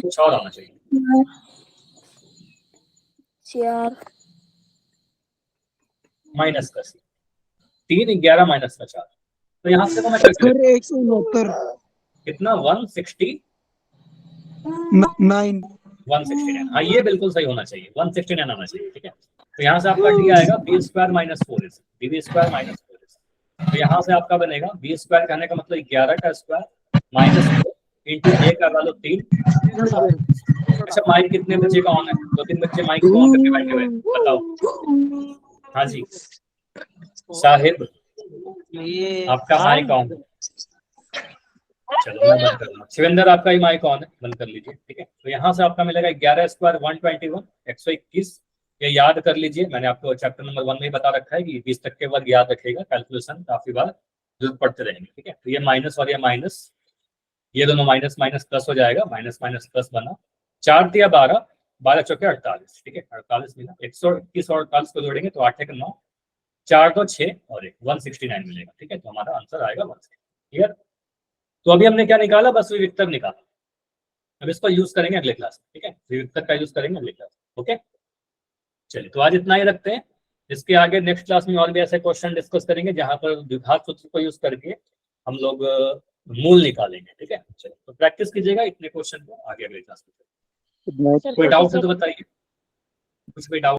Speaker 1: कुछ और आना चाहिए।
Speaker 3: 4
Speaker 1: माइनस का 3 11 माइनस का 4, तो यहाँ से तो मैं करके
Speaker 4: सर 169
Speaker 1: कितना 169,
Speaker 4: 9
Speaker 1: हाँ ये बिल्कुल सही होना चाहिए, 169 आना चाहिए, ठीक है। तो यहाँ से आपका डी आएगा b square minus 4ac, d square minus 4ac। तो यहाँ से आपका बनेगा बी स्क्वायर कहने का मतलब 11 का स्क्वायर माइनस 4 इंटू ए का वैल्यू 3। अच्छा माइक कितने बच्चे का ऑन है? 2-3 बच्चे माइक को ऑन करके बैठे हुए हैं, बताओ। हाँ जी साहिब, आपका माइक ऑन है। चलो मैं बंद कर लूँ। शिवेंद्र आपका ही माइक ऑन है, बंद कर लीजिए, ठीक है। तो यहाँ से आपका मिलेगा 11 स्क्वायर 121 121। ये याद कर लीजिए, मैंने आपको चैप्टर नंबर 1 में ही बता रखा है कि 20 तक के वर्ग याद रखेगा, कैलकुलेशन काफी बार जरूरत पड़ते रहेंगे, ठीक है। तो ये माइनस और ये माइनस, ये दोनों माइनस माइनस प्लस हो जाएगा, माइनस माइनस प्लस बना। 4 दिया 12, 12 चौके 48, ठीक है 48 मिला। 121 और 48 को जोड़ेंगे तो 8 1 9, 4 2 6 और 1 169 मिलेगा, ठीक है। तो हमारा आंसर आएगा 169, क्लियर। तो अभी हमने क्या निकाला, बस विविक्तर निकाला। अब इसको यूज करेंगे अगले क्लास में, ठीक है, विविक्तर का यूज करेंगे अगले क्लास में, ओके। चलिए तो आज इतना ही रखते हैं। इसके आगे नेक्स्ट क्लास में और भी ऐसे क्वेश्चन डिस्कस करेंगे जहां पर द्विघात सूत्र को यूज करके हम लोग मूल निकालेंगे, ठीक है। चलिए तो प्रैक्टिस कीजिएगा इतने क्वेश्चन को, आगे अगले क्लास में। कोई डाउट है तो बताइए, कुछ भी डाउट